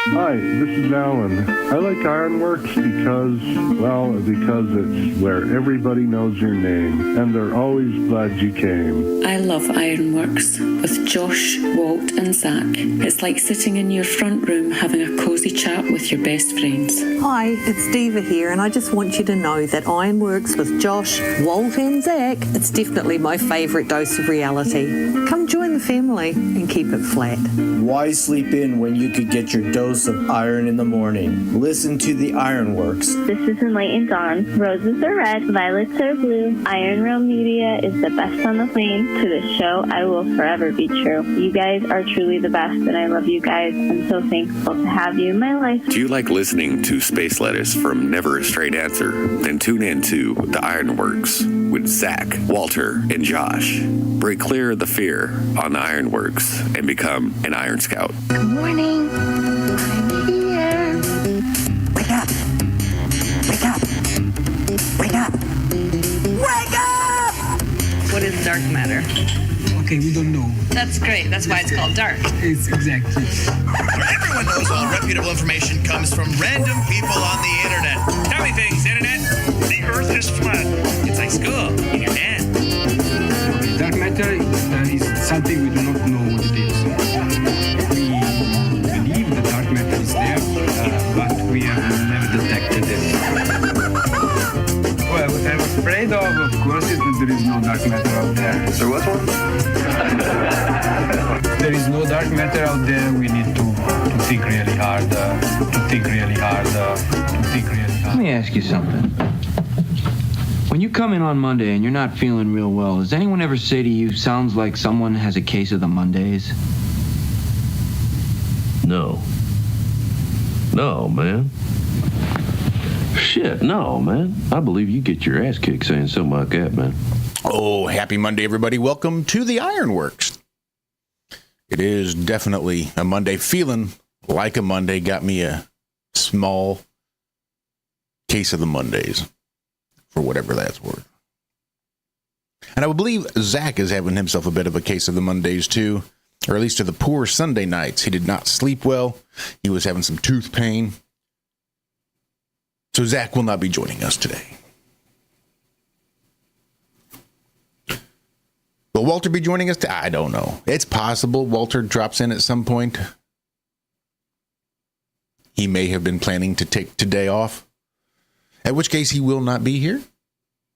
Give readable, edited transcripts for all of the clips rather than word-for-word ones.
Hi, this is Alan. I like IRONWORX because it's where everybody knows your name, and they're always glad you came. I love IRONWORX with Josh, Walt, and Zack. It's like sitting in your front room having a cozy chat with your best friends. Hi, it's Diva here, and I just want you to know that IRONWORX with Josh, Walt, and Zack, it's definitely my favourite dose of reality. Come join the family and keep it flat. Why sleep in when you could get your dose of iron in the morning? Listen to the IRONWORX. This is Enlightened Dawn. Roses are red, violets are blue. Ironrealmmedia is the best on the plane. To this show, I will forever be true. You guys are truly the best, and I love you guys. I'm so thankful to have you in my life. Do you like listening to space letters from Never a Straight Answer? Then tune in to the IRONWORX with Zack, Walter, and Josh. Break clear of the fear on the IRONWORX and become an Iron Scout. Good morning. I'm here. Wake up. Wake up. Wake up. Wake up! What is dark matter? Okay, we don't know. That's great. That's why it's called dark. It's exactly. Everyone knows all reputable information comes from random people on the internet. Tell me things, internet. The earth is flat. It's like school in your hand. Dark matter is something we do not know what it is. We believe the dark matter is there, but we have never detected it. Well, what I'm afraid of course, is that there is no dark matter out there. There was one? There is no dark matter out there. We need to think really hard, Let me ask you something. When you come in on Monday and you're not feeling real well, does anyone ever say to you, sounds like someone has a case of the Mondays? No. No, man. Shit, no, man. I believe you get your ass kicked saying something like that, man. Oh, happy Monday, everybody. Welcome to the IRONWORX. It is definitely a Monday. Feeling like a Monday. Got me a small case of the Mondays, for whatever that's worth. And I would believe Zack is having himself a bit of a case of the Mondays, too. Or at least to the poor Sunday nights. He did not sleep well. He was having some tooth pain. So Zack will not be joining us today. Will Walter be joining us? I don't know. It's possible Walter drops in at some point. He may have been planning to take today off, at which case he will not be here,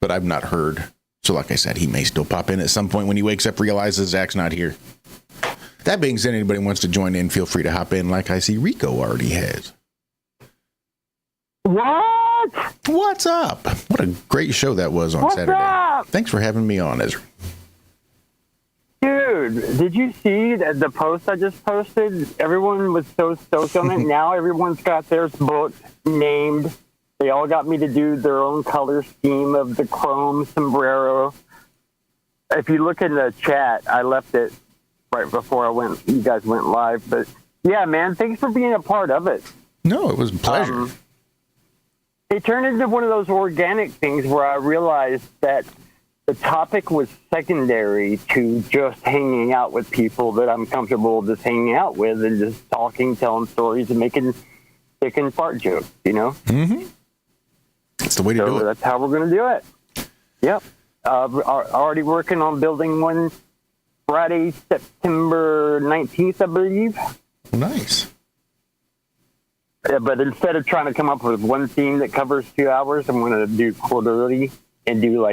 but I've not heard. So like I said, he may still pop in at some point when he wakes up, realizes Zack's not here. That being said, anybody wants to join in, feel free to hop in like I see Rico already has. What? What's up? What a great show that was on Saturday. Up? Thanks for having me on, Ezra. Dude, did you see the post I just posted? Everyone was so stoked on it. Now everyone's got theirs booked, named. They all got me to do their own color scheme of the chrome sombrero. If you look in the chat, I left it right before you guys went live. But yeah, man, thanks for being a part of it. No, it was a pleasure. It turned into one of those organic things where I realized that the topic was secondary to just hanging out with people that I'm comfortable just hanging out with and just talking, telling stories, and making dick and fart jokes, you know? Mm-hmm. That's the way to do it. That's how we're going to do it. Yep. Already working on building one Friday, September 19th, I believe. Nice. Yeah, but instead of trying to come up with one theme that covers 2 hours, I'm going to do quarterly and do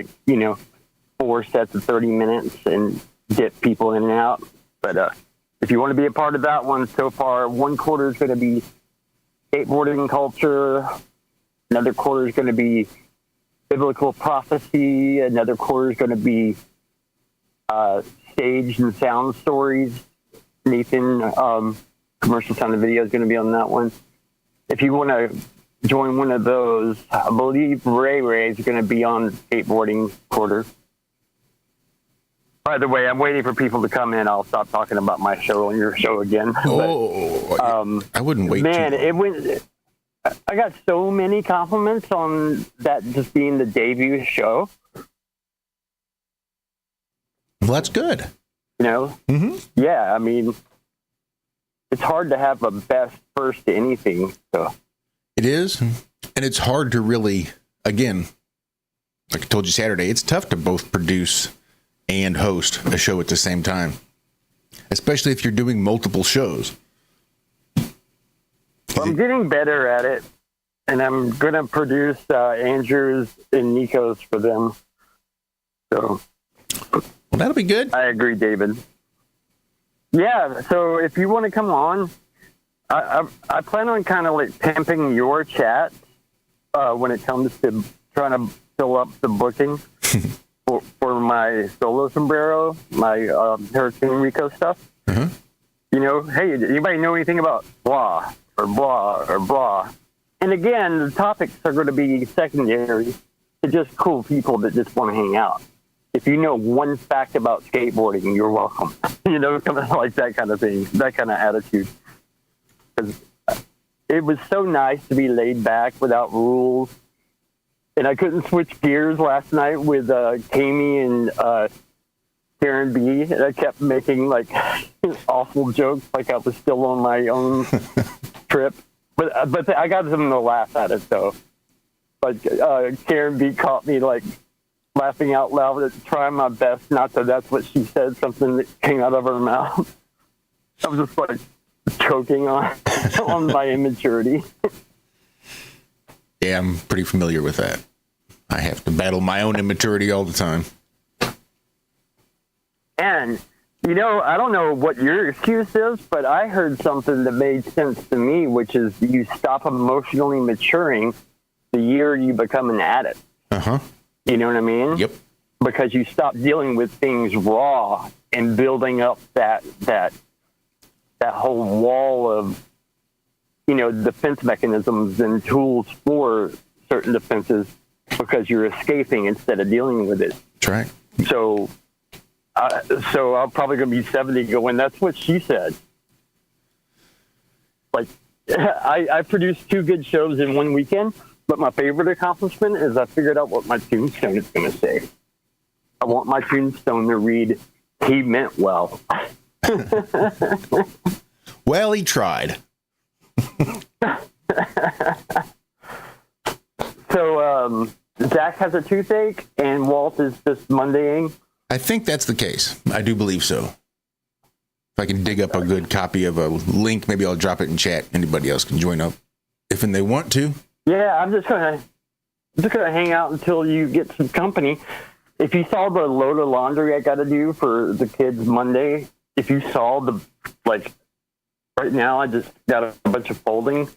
4 sets of 30 minutes and dip people in and out. But if you want to be a part of that one, so far, one quarter is going to be skateboarding culture. Another quarter is going to be biblical prophecy. Another quarter is going to be stage and sound stories. Nathan, commercial sound and video, is going to be on that one. If you want to join one of those, I believe Ray is going to be on skateboarding quarter. By the way, I'm waiting for people to come in. I'll stop talking about my show and your show again. I wouldn't wait. Man, it went. I got so many compliments on that just being the debut show. Well, that's good. You know? Mm-hmm. Yeah, I mean, it's hard to have a best first to anything. So it is, and it's hard to really, again, like I told you Saturday, it's tough to both produce and host a show at the same time, especially if you're doing multiple shows. Well, I'm getting better at it, and I'm going to produce Andrew's and Nico's for them. So, well, that'll be good. I agree, David. Yeah, so if you want to come on, I plan on kind of like pimping your chat when it comes to trying to fill up the booking for my solo sombrero, my Hurricane Rico stuff. Uh-huh. You know, hey, anybody know anything about blah or blah or blah? And again, the topics are going to be secondary to just cool people that just want to hang out. If you know one fact about skateboarding, you're welcome. You know, kind of like that kind of thing, that kind of attitude. Because it was so nice to be laid back without rules. And I couldn't switch gears last night with Cami and Karen B. And I kept making like awful jokes, like I was still on my own trip. But I got them to laugh at it though. Like Karen B. caught me like laughing out loud, trying my best not to. That's what she said. Something that came out of her mouth. I was just like choking on my immaturity. Yeah, I'm pretty familiar with that. I have to battle my own immaturity all the time. And, you know, I don't know what your excuse is, but I heard something that made sense to me, which is you stop emotionally maturing the year you become an addict. Uh-huh. You know what I mean? Yep. Because you stop dealing with things raw and building up that whole wall of, you know, defense mechanisms and tools for certain defenses because you're escaping instead of dealing with it. That's right. So I'm probably going to be 70 going, that's what she said. Like, I produced 2 good shows in one weekend, but my favorite accomplishment is I figured out what my tombstone is going to say. I want my tombstone to read, "He meant well." Well, he tried. So, Zack has a toothache and Walt is just Mondaying. I think that's the case. I do believe so. If I can dig up a good copy of a link, maybe I'll drop it in chat. Anybody else can join up if and they want to. Yeah, I'm just gonna hang out until you get some company. If you saw the load of laundry I got to do for the kids Monday, if you saw right now I just got a bunch of folding.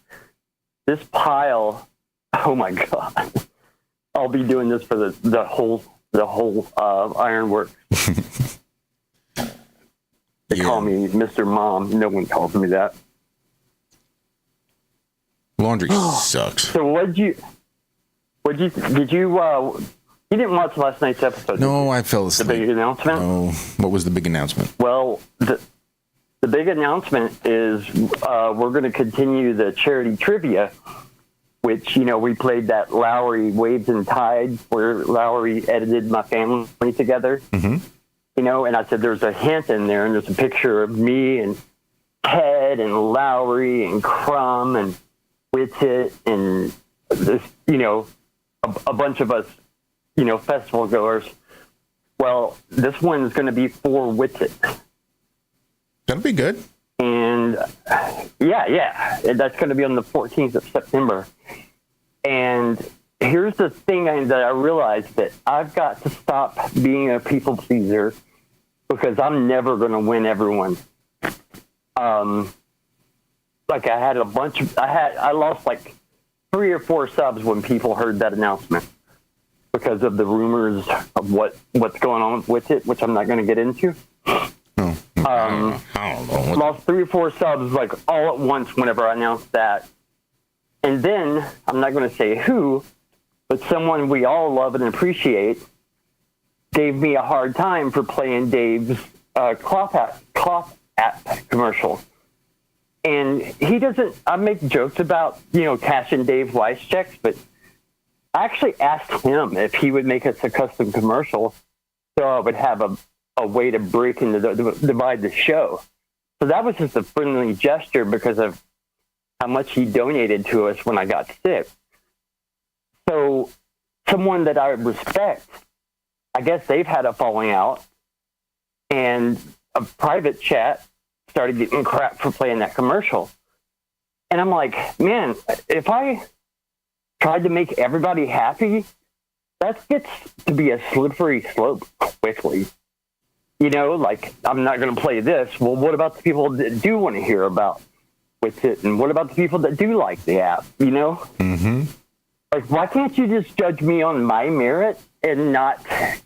This pile, oh my God! I'll be doing this for the whole IRONWORX. They call me Mr. Mom. No one calls me that. Laundry sucks. So did you didn't watch last night's episode? No, I fell asleep. The big announcement? No. What was the big announcement? Well, the big announcement is we're going to continue the charity trivia, which, you know, we played that Lowry Waves and Tides where Lowry edited my family together. Mm-hmm. You know, and I said there's a hint in there, and there's a picture of me and Ted and Lowry and Crumb and Whittit and this, you know, a bunch of us, you know, festival goers. Well, this one is going to be for Whittit. That'll be good. And yeah, that's going to be on the 14th of September. And here's the thing that I realized, that I've got to stop being a people pleaser because I'm never going to win everyone. Like I lost like 3 or 4 subs when people heard that announcement because of the rumors of what's going on with it, which I'm not going to get into. I don't know. Lost 3 or 4 subs like all at once whenever I announced that. And then, I'm not going to say who, but someone we all love and appreciate gave me a hard time for playing Dave's cloth app commercial. And he doesn't, I make jokes about, you know, cashing Dave Weiss checks, but I actually asked him if he would make us a custom commercial so I would have a way to break into divide the show. So that was just a friendly gesture because of how much he donated to us when I got sick. So someone that I respect, I guess they've had a falling out, and a private chat started getting crap for playing that commercial. And I'm like, man, if I tried to make everybody happy, that gets to be a slippery slope quickly. You know, like, I'm not going to play this. Well, what about the people that do want to hear about with it? And what about the people that do like the app, you know? Mm-hmm. Like, why can't you just judge me on my merit and not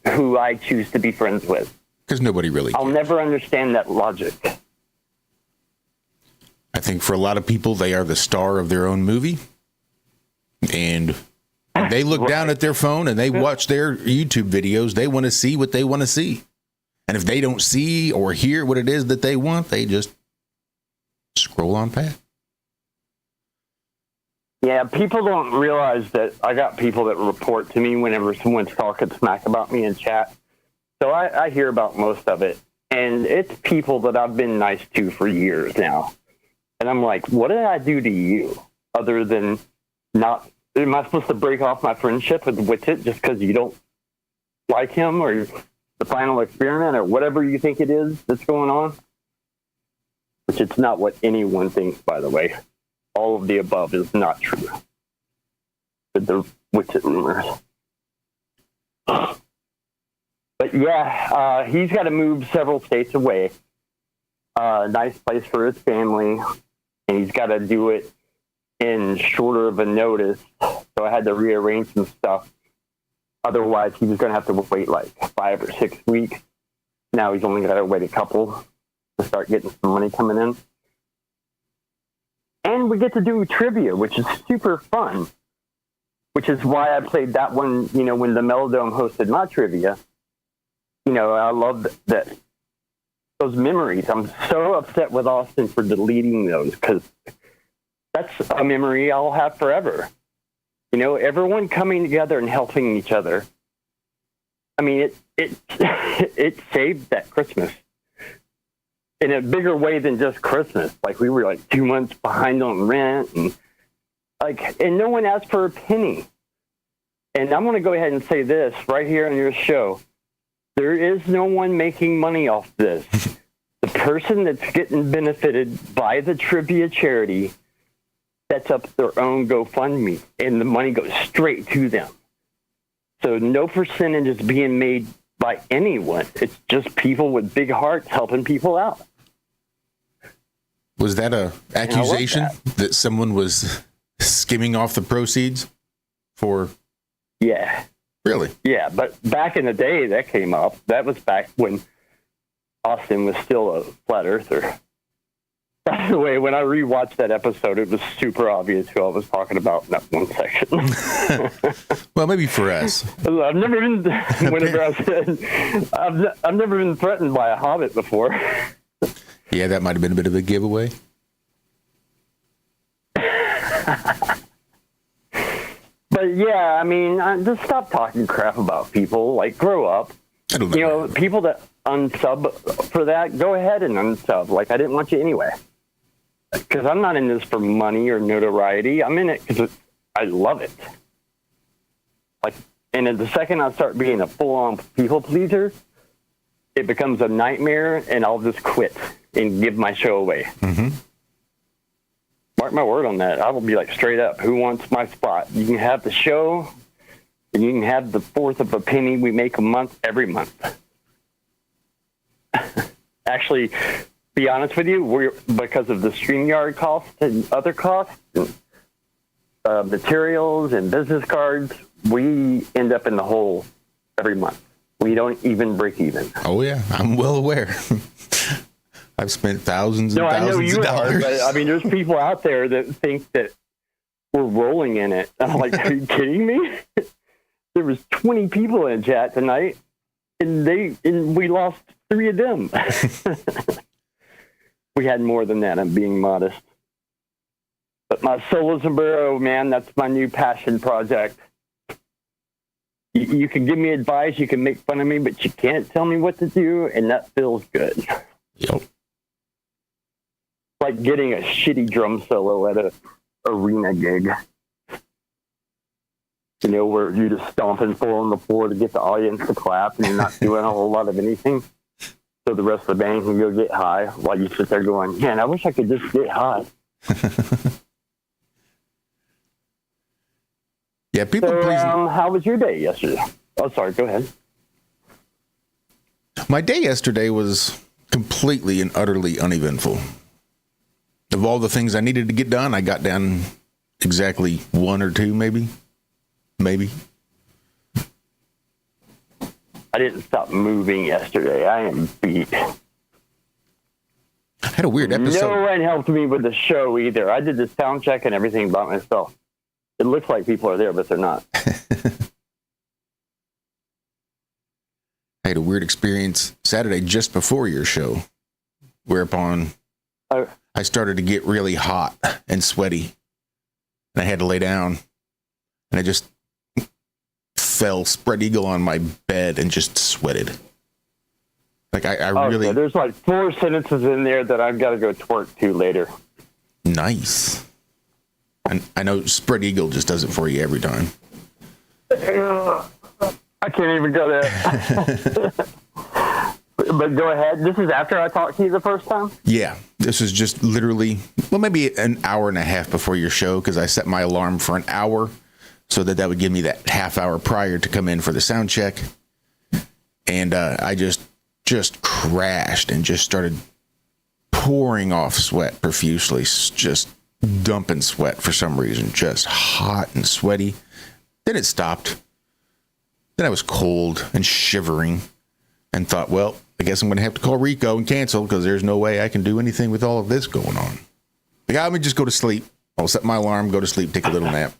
who I choose to be friends with? Because nobody really cares. I'll never understand that logic. I think for a lot of people, they are the star of their own movie. And they look down at their phone and they watch their YouTube videos. They want to see what they want to see. And if they don't see or hear what it is that they want, they just scroll on past. Yeah, people don't realize that I got people that report to me whenever someone's talking smack about me in chat. So I hear about most of it. And it's people that I've been nice to for years now. And I'm like, what did I do to you other than not? Am I supposed to break off my friendship with it just because you don't like him or the final experiment or whatever you think it is that's going on? Which it's not what anyone thinks, by the way. All of the above is not true. The Witsit rumors. But yeah, he's got to move several states away. Nice place for his family. And he's got to do it in shorter of a notice. So I had to rearrange some stuff. Otherwise, he was going to have to wait like 5 or 6 weeks. Now he's only got to wait a couple to start getting some money coming in. And we get to do trivia, which is super fun. Which is why I played that one, you know, when the Melodome hosted my trivia. You know, I love that those memories. I'm so upset with Austin for deleting those because that's a memory I'll have forever. You know, everyone coming together and helping each other. I mean, it saved that Christmas in a bigger way than just Christmas. Like, we were like 2 months behind on rent and no one asked for a penny. And I'm going to go ahead and say this right here on your show. There is no one making money off this. The person that's getting benefited by the trivia charity sets up their own GoFundMe, and the money goes straight to them. So no percentage is being made by anyone. It's just people with big hearts helping people out. Was that a accusation that someone was skimming off the proceeds for? Yeah. Really? Yeah, but back in the day that came up. That was back when Austin was still a flat earther. By the way, when I rewatched that episode, it was super obvious who I was talking about in that one section. Well, maybe for us. I've never been. Whenever I said, I've never been threatened by a hobbit before. Yeah, that might have been a bit of a giveaway. But yeah, I mean, just stop talking crap about people. Like, grow up. You know, people that unsub for that, go ahead and unsub. Like, I didn't want you anyway. Because I'm not in this for money or notoriety. I'm in it because I love it. Like, and the second I start being a full-on people pleaser, it becomes a nightmare, and I'll just quit and give my show away. Mm-hmm. Mark my word on that. I will be like, straight up, who wants my spot? You can have the show, and you can have the fourth of a penny we make a month every month. Actually, be honest with you, because of the StreamYard costs and other costs, and, materials and business cards, we end up in the hole every month. We don't even break even. Oh, yeah. I'm well aware. I've spent thousands and thousands of dollars. But I mean, there's people out there that think that we're rolling in it. I'm like, are you kidding me? There was 20 people in chat tonight, and we lost 3 of them. We had more than that. I'm being modest. But my solo sombrero, man, that's my new passion project. You can give me advice, you can make fun of me, but you can't tell me what to do, and that feels good. Yep. like getting a shitty drum solo at a arena gig. You know, where you're just stomping on the floor to get the audience to clap, and you're not doing a whole lot of anything. So the rest of the band can go get high while you sit there going, man, I wish I could just get high. Yeah, people pleasing. How was your day yesterday? Oh, sorry, go ahead. My day yesterday was completely and utterly uneventful. Of all the things I needed to get done, I got done exactly one or two, maybe. I didn't stop moving yesterday. I am beat. I had a weird episode. No one helped me with the show either. I did the sound check and everything by myself. It looks like people are there, but they're not. I had a weird experience Saturday just before your show, whereupon I started to get really hot and sweaty, and I had to lay down, and I just fell spread eagle on my bed and just sweated. Like I really. Okay. There's like 4 sentences in there that I've got to go twerk to later. Nice. And I know spread eagle just does it for you every time. I can't even go there. But go ahead. This is after I talked to you the first time? Yeah. This was just literally, well, maybe an hour and a half before your show, because I set my alarm for an hour so that would give me that half hour prior to come in for the sound check. And I just crashed and just started pouring off sweat profusely, just dumping sweat for some reason, just hot and sweaty. Then it stopped. Then I was cold and shivering and thought, well, I guess I'm going to have to call Rico and cancel because there's no way I can do anything with all of this going on. Like, let me just go to sleep. I'll set my alarm, go to sleep, take a little nap.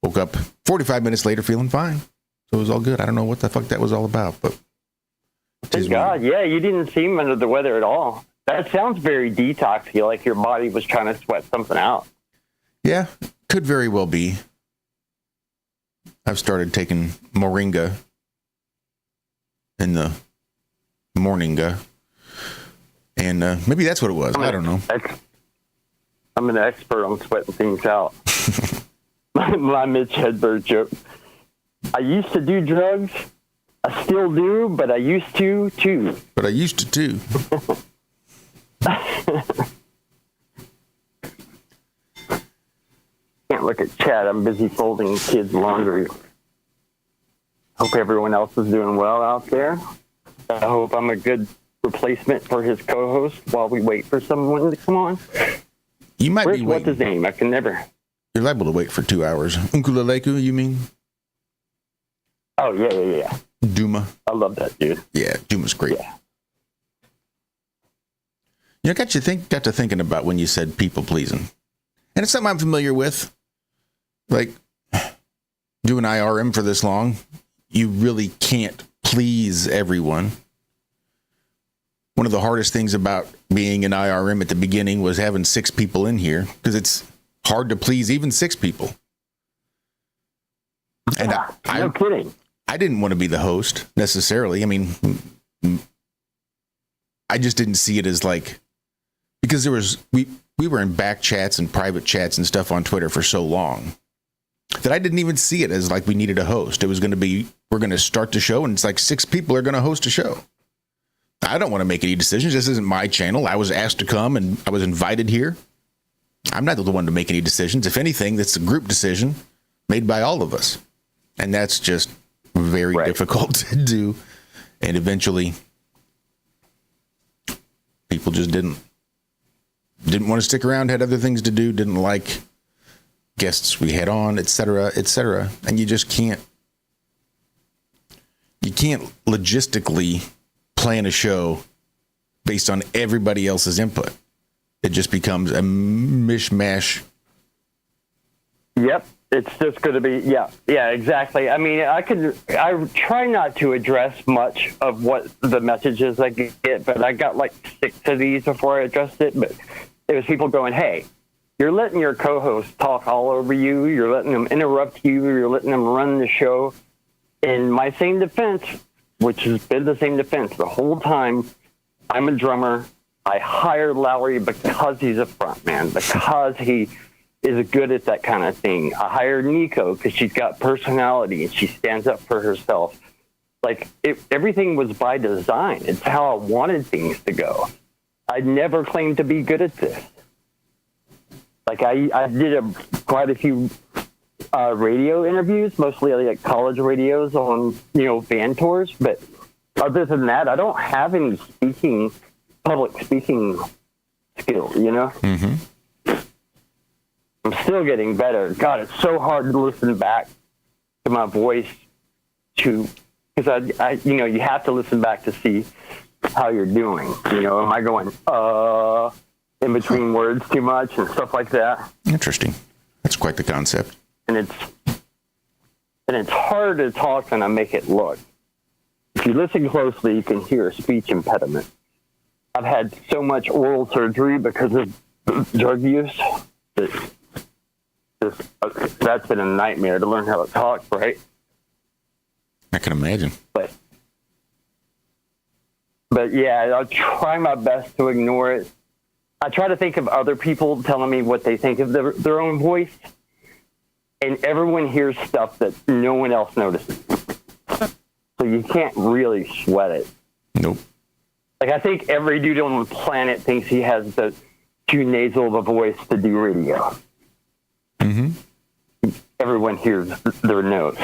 Woke up 45 minutes later feeling fine. So it was all good. I don't know what the fuck that was all about, but. Thank God. Yeah, you didn't seem under the weather at all. That sounds very detoxy, like your body was trying to sweat something out. Yeah, could very well be. I've started taking moringa in the morning, and maybe that's what it was. I don't know. I'm an expert on sweating things out. My Mitch Hedberg joke. I used to do drugs. I still do, but I used to too. Can't look at chat. I'm busy folding kids' laundry. Hope everyone else is doing well out there. I hope I'm a good replacement for his co-host while we wait for someone to come on. You might be waiting. What's his name? I can never. You're liable to wait for 2 hours. Unkuleleku, you mean? Oh, yeah. Duma. I love that dude. Yeah, Duma's great. Yeah. You know, got to thinking about when you said people pleasing. And it's something I'm familiar with. Like, doing IRM for this long, you really can't please everyone. One of the hardest things about being in IRM at the beginning was having 6 people in here, because it's hard to please even 6 people. And no kidding. I didn't want to be the host necessarily. I mean, I just didn't see it as like, because we were in back chats and private chats and stuff on Twitter for so long that I didn't even see it as like we needed a host. It was going to be, we're going to start the show and it's like 6 people are going to host a show. I don't want to make any decisions. This isn't my channel. I was asked to come and I was invited here. I'm not the one to make any decisions. If anything, that's a group decision made by all of us. And that's just very difficult to do. And eventually people just didn't want to stick around, had other things to do, didn't like guests we had on, etc., etc. And you just can't logistically plan a show based on everybody else's input. It just becomes a mishmash. Yep. It's just going to be, yeah, exactly. I mean, I try not to address much of what the messages I get, but I got like 6 of these before I addressed it. But it was people going, hey, you're letting your co-host talk all over you. You're letting them interrupt you. You're letting them run the show. In my same defense, which has been the same defense the whole time, I'm a drummer. I hired Lowry because he's a front man, because he is good at that kind of thing. I hired Nico because she's got personality and she stands up for herself. Like, everything was by design. It's how I wanted things to go. I never claimed to be good at this. Like, I did quite a few radio interviews, mostly like college radios on, van tours. But other than that, I don't have any public speaking skill, Mm-hmm. I'm still getting better. God, it's so hard to listen back to my voice because I you have to listen back to see how you're doing. Am I going in between words too much and stuff like that? Interesting. That's quite the concept. And it's hard to talk and I make it look. If you listen closely, you can hear a speech impediment. I've had so much oral surgery because of drug use that that's been a nightmare to learn how to talk, right? I can imagine. But yeah, I'll try my best to ignore it. I try to think of other people telling me what they think of their own voice, and everyone hears stuff that no one else notices. So you can't really sweat it. Nope. Like, I think every dude on the planet thinks he has the too nasal of a voice to do radio. Mm-hmm. Everyone hears their notes.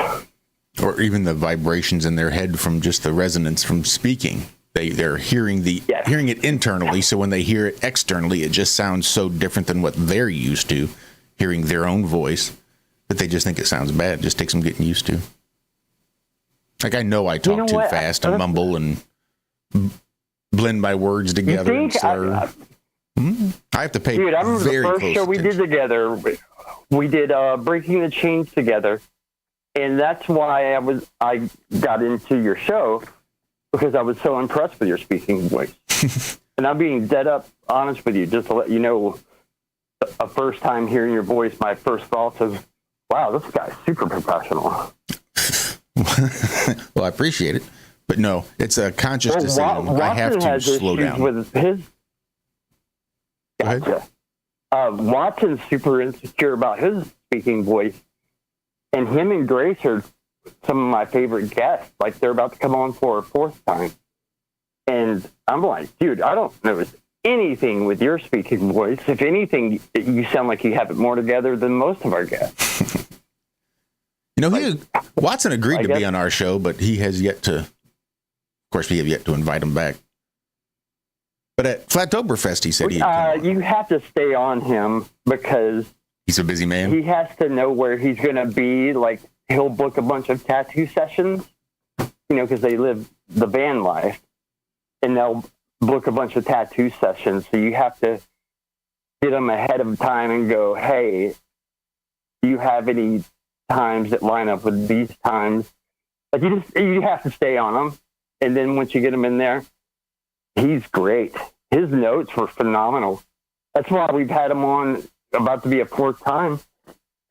Or even the vibrations in their head from just the resonance from speaking. They're hearing hearing it internally, so when they hear it externally, it just sounds so different than what they're used to, hearing their own voice, that they just think it sounds bad. It just takes them getting used to. Like, I know I talk too fast and mumble and blend my words together and slur. I have to pay Dude, I remember very the first close show we attention. did together. We did Breaking the Chains together, and that's why I got into your show, because I was so impressed with your speaking voice. And I'm being dead up honest with you, just to let you know, a first time hearing your voice, my first thoughts of, wow, this guy's super professional. Well, I appreciate it. But no, it's a conscious decision. I have to slow down. With his... Gotcha. Watson's super insecure about his speaking voice, and him and Grace are some of my favorite guests. Like, they're about to come on for a fourth time. And I'm like, dude, I don't notice anything with your speaking voice. If anything, you sound like you have it more together than most of our guests. Watson agreed to be on our show, but he has yet to, of course, we have yet to invite him back. But at Flattoberfest, he said you have to stay on him because he's a busy man. He has to know where he's going to be. Like, he'll book a bunch of tattoo sessions, because they live the van life, and they'll book a bunch of tattoo sessions. So you have to get them ahead of time and go, hey, do you have any times that line up with these times? Like, you have to stay on them. And then once you get him in there, he's great. His notes were phenomenal. That's why we've had him on about to be a fourth time,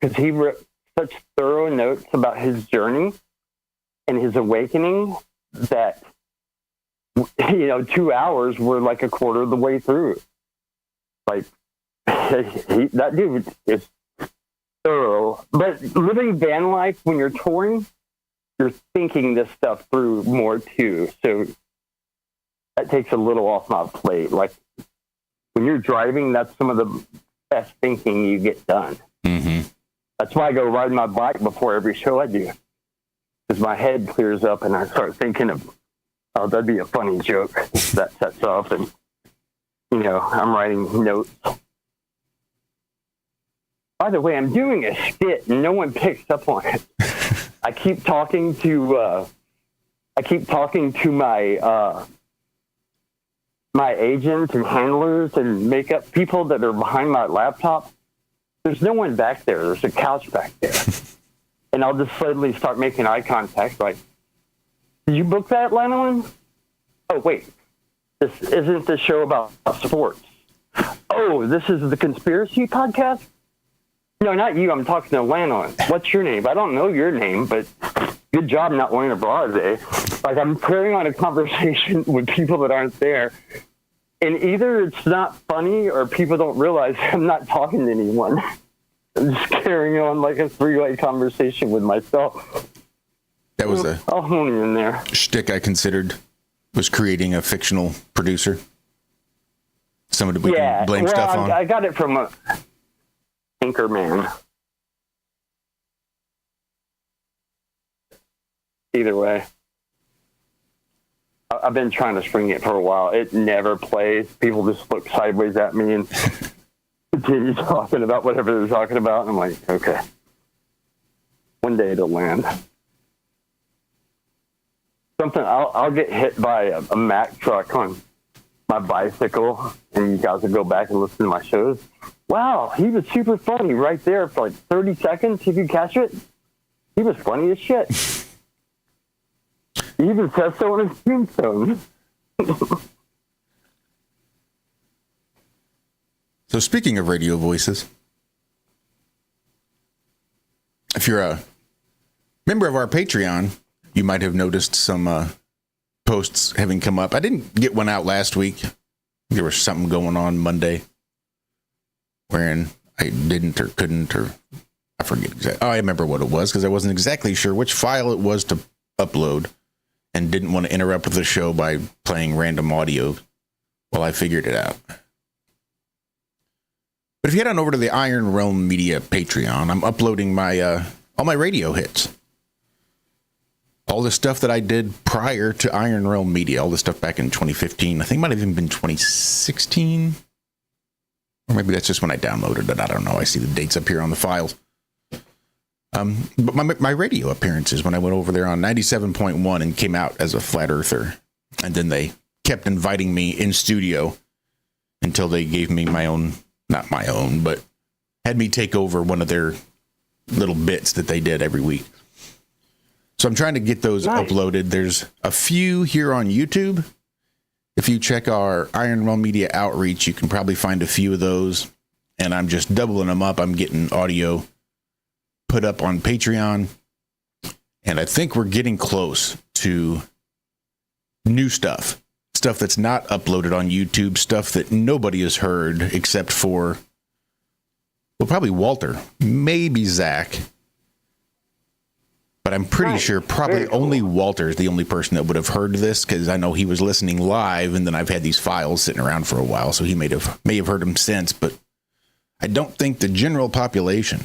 because he wrote such thorough notes about his journey and his awakening that, 2 hours were like a quarter of the way through. Like, that dude is thorough. But living van life when you're touring, you're thinking this stuff through more too. So that takes a little off my plate. Like, when you're driving, that's some of the best thinking you get done. Mm-hmm. That's why I go ride my bike before every show I do, because my head clears up and I start thinking of, oh, that'd be a funny joke that sets off, and I'm writing notes. By the way, I'm doing a skit and no one picks up on it. I keep talking to my my agents and handlers and makeup people that are behind my laptop. There's no one back there. There's a couch back there. And I'll just suddenly start making eye contact, like, did you book that, Lanolin? Oh, wait. This isn't the show about sports. Oh, this is the conspiracy podcast? No, not you. I'm talking to Lanolin. What's your name? I don't know your name, but good job not wearing a bra today. Like, I'm carrying on a conversation with people that aren't there. And either it's not funny or people don't realize I'm not talking to anyone. I'm just carrying on like a three-way conversation with myself. That was a I'll hone in there. shtick I considered, was creating a fictional producer. Somebody we can blame stuff on. I got it from a Anchorman. Either way. I've been trying to string it for a while. It never plays. People just look sideways at me and continue talking about whatever they're talking about. And I'm like, okay. One day it'll land. I'll get hit by a Mack truck on my bicycle, and you guys will go back and listen to my shows. Wow, he was super funny right there for like 30 seconds. If you catch it, he was funny as shit. He even says so on his tombstone. So speaking of radio voices, if you're a member of our Patreon, you might have noticed some posts having come up. I didn't get one out last week. There was something going on Monday wherein I didn't or couldn't, or I forget exactly. Oh, I remember what it was because I wasn't exactly sure which file it was to upload and didn't want to interrupt the show by playing random audio while I figured it out. But if you head on over to the Iron Realm Media Patreon, I'm uploading my all my radio hits. All the stuff that I did prior to Iron Realm Media, all the stuff back in 2015. I think it might have even been 2016. Or maybe that's just when I downloaded it. I don't know. I see the dates up here on the files. But my radio appearances when I went over there on 97.1 and came out as a flat earther. And then they kept inviting me in studio until they gave me my own, not my own, but had me take over one of their little bits that they did every week. So I'm trying to get those uploaded. There's a few here on YouTube. If you check our Iron Realm Media Outreach, you can probably find a few of those. And I'm just doubling them up. I'm getting audio put up on Patreon. And I think we're getting close to new stuff. Stuff that's not uploaded on YouTube. Stuff that nobody has heard except for, well, probably Walter. Maybe Zack. But I'm pretty sure probably only Walter is the only person that would have heard this, because I know he was listening live, and then I've had these files sitting around for a while, so he may have heard them since. But I don't think the general population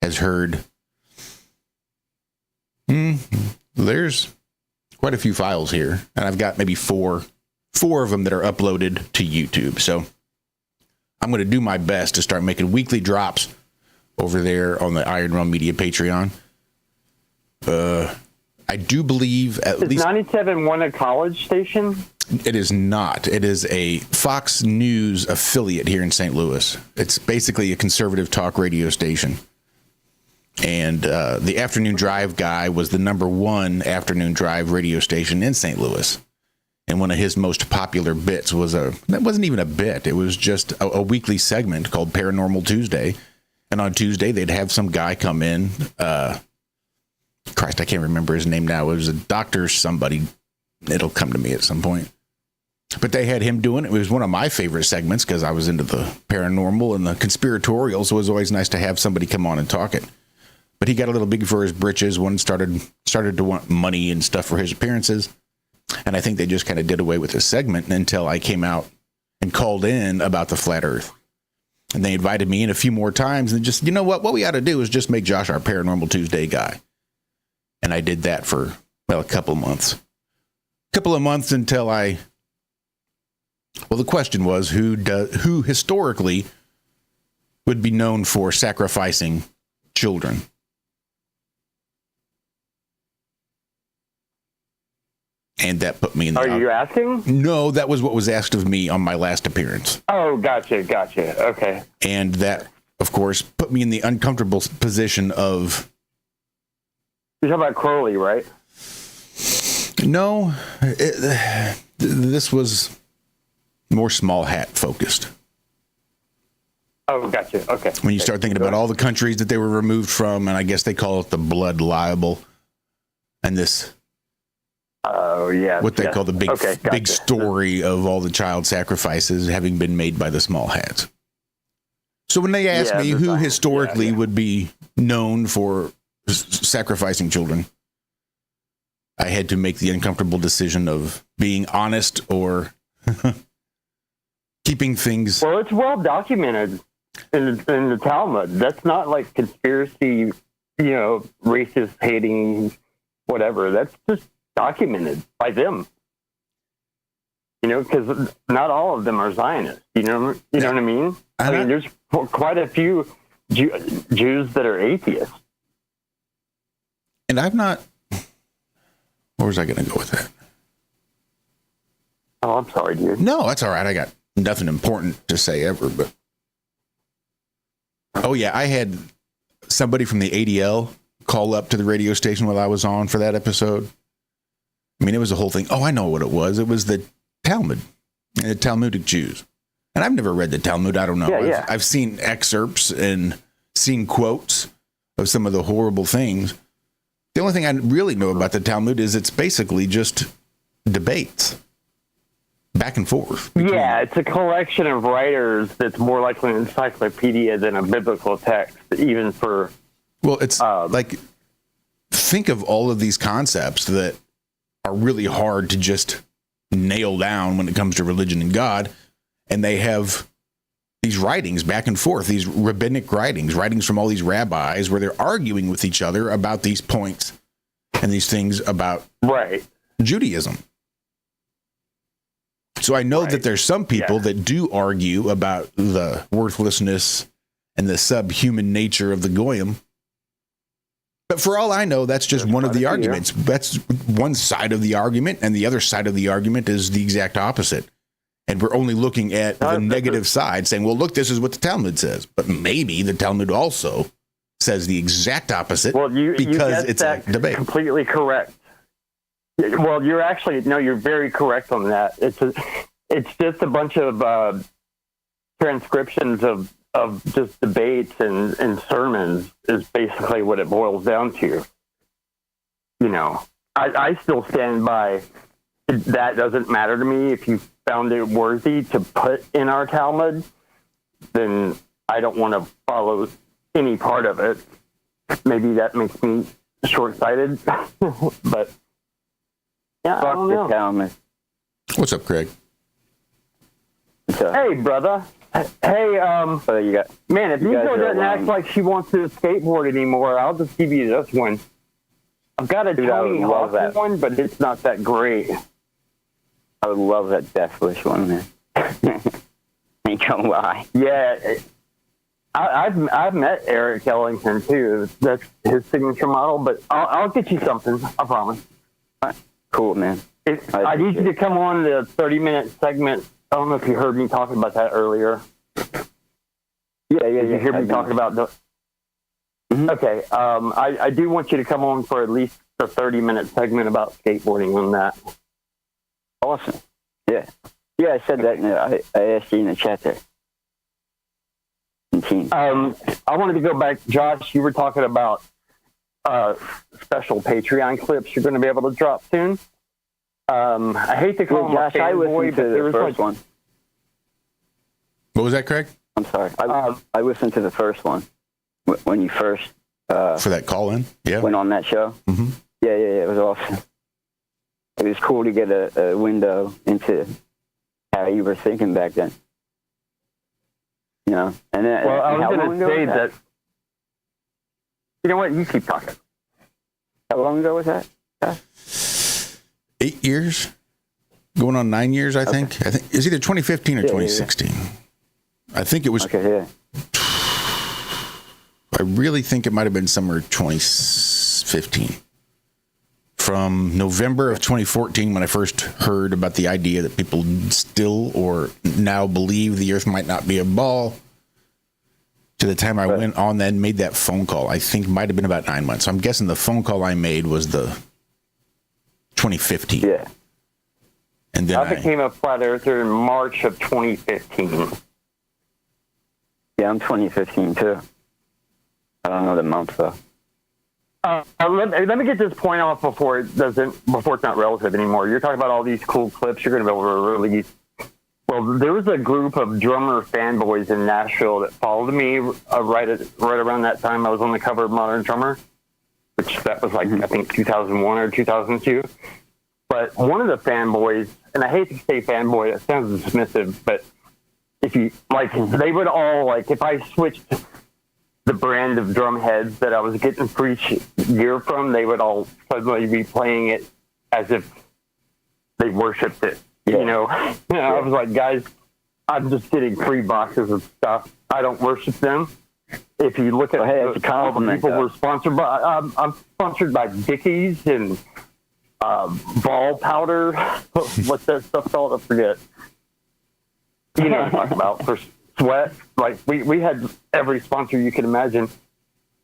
has heard. There's quite a few files here, and I've got maybe four of them that are uploaded to YouTube. So I'm going to do my best to start making weekly drops over there on the Iron Realm Media Patreon. I do believe at least 97.1 a college station. It is not. It is a Fox News affiliate here in St. Louis. It's basically a conservative talk radio station. And the Afternoon Drive guy was the #1 Afternoon Drive radio station in St. Louis. And one of his most popular bits was that wasn't even a bit. It was just a weekly segment called Paranormal Tuesday. And on Tuesday, they'd have some guy come in. Christ, I can't remember his name now. It was a doctor somebody. It'll come to me at some point. But they had him doing it. It was one of my favorite segments because I was into the paranormal and the conspiratorial, so it was always nice to have somebody come on and talk it. But he got a little big for his britches. One started to want money and stuff for his appearances. And I think they just kind of did away with the segment until I came out and called in about the flat earth. And they invited me in a few more times and just, you know what we ought to do is just make Josh our Paranormal Tuesday guy. And I did that for, well, a couple of months. Until the question was who historically would be known for sacrificing children. And that put me in the... Are you asking? No, that was what was asked of me on my last appearance. Oh, gotcha. Okay. And that, of course, put me in the uncomfortable position of... You're talking about Crowley, right? No, this was more small hat focused. Oh, gotcha. Okay. When you start thinking about all the countries that they were removed from, and I guess they call it the blood libel, and this Oh, yeah. What they call the big Okay, gotcha. big story of all the child sacrifices having been made by the small hats. So when they asked me who historically would be known for sacrificing children, I had to make the uncomfortable decision of being honest or keeping things. Well, it's well documented in the Talmud. That's not like conspiracy, racist hating, whatever. That's just documented by them. Because not all of them are Zionists. You know what I mean? I mean, there's quite a few Jews that are atheists. And I've not. Where was I going to go with that? Oh, I'm sorry, dude. No, that's all right. I got nothing important to say ever, but. Oh, yeah. I had somebody from the ADL call up to the radio station while I was on for that episode. I mean, it was a whole thing. Oh, I know what it was. It was the Talmud and the Talmudic Jews. And I've never read the Talmud. I don't know. Yeah. I've seen excerpts and seen quotes of some of the horrible things. The only thing I really know about the Talmud is it's basically just debates back and forth. Yeah, it's a collection of writers that's more like an encyclopedia than a biblical text, even for... Well, it's like, think of all of these concepts that are really hard to just nail down when it comes to religion and God, and they have these writings back and forth, these rabbinic writings from all these rabbis where they're arguing with each other about these points and these things about Judaism. So I know that there's some people that do argue about the worthlessness and the subhuman nature of the Goyim. But for all I know, that's just one of the arguments. That's one side of the argument, and the other side of the argument is the exact opposite. And we're only looking at the negative side, saying, well, look, this is what the Talmud says. But maybe the Talmud also says the exact opposite because it's a debate. Completely correct. Well, you're very correct on that. It's just a bunch of transcriptions of just debates and sermons is basically what it boils down to. I still stand by that. Doesn't matter to me. If you found it worthy to put in our Talmud, then I don't want to follow any part of it. Maybe that makes me short-sighted, but yeah, I don't know. Talmud. What's up, Craig? Hey, brother. Hey, you got, man, if Nico doesn't act like she wants to skateboard anymore, I'll just give you this one. I've got a Tony Hawk one, but it's not that great. I would love that Death Wish one, man. Ain't gonna lie. Yeah, I've met Eric Ellington too. That's his signature model, but I'll get you something. I promise. Cool, man. I need you to come on the 30-minute segment. I don't know if you heard me talking about that earlier. Yeah. Did you hear me talking about the... Mm-hmm. Okay. I do want you to come on for at least a 30-minute segment about skateboarding on that. Awesome. Yeah. Yeah, I said that. I asked you in the chat there. I wanted to go back. Josh, you were talking about special Patreon clips you're going to be able to drop soon. I hate to call him Josh, I listened to the first one. What was that, Craig? I'm sorry. I listened to the first one when you first for that call in. Yeah, went on that show. Mm-hmm. Yeah. It was awesome. It was cool to get a window into how you were thinking back then. And then, well, I was going to say that. You know what? You keep talking. How long ago was that? 8 years, going on 9 years. I think it's either 2015 or 2016. Yeah. I think it was. Okay, yeah. I really think it might have been somewhere 2015. From November of 2014, when I first heard about the idea that people still or now believe the Earth might not be a ball, to the time I went on then made that phone call, I think might have been about 9 months. So I'm guessing the phone call I made was the 2015. Yeah. And then I became a flat earther in March of 2015. Yeah, I'm 2015 too. I don't know the month though. Let me get this point off before it's not relative anymore. You're talking about all these cool clips you're going to be able to release. Well, there was a group of drummer fanboys in Nashville that followed me right around that time. I was on the cover of Modern Drummer, which that was like, I think 2001 or 2002. But one of the fanboys, and I hate to say fanboy, that sounds dismissive, but if you like, they would all like, if I switched the brand of drum heads that I was getting free gear from, they would all suddenly be playing it as if they worshipped it. You know, I was like, guys, I'm just getting free boxes of stuff. I don't worship them. If you look at all the people we're sponsored by, I'm sponsored by Dickies and Ball Powder. What's that stuff called? I forget. You know what I'm talking about, for sweat. Like, we had every sponsor you could imagine,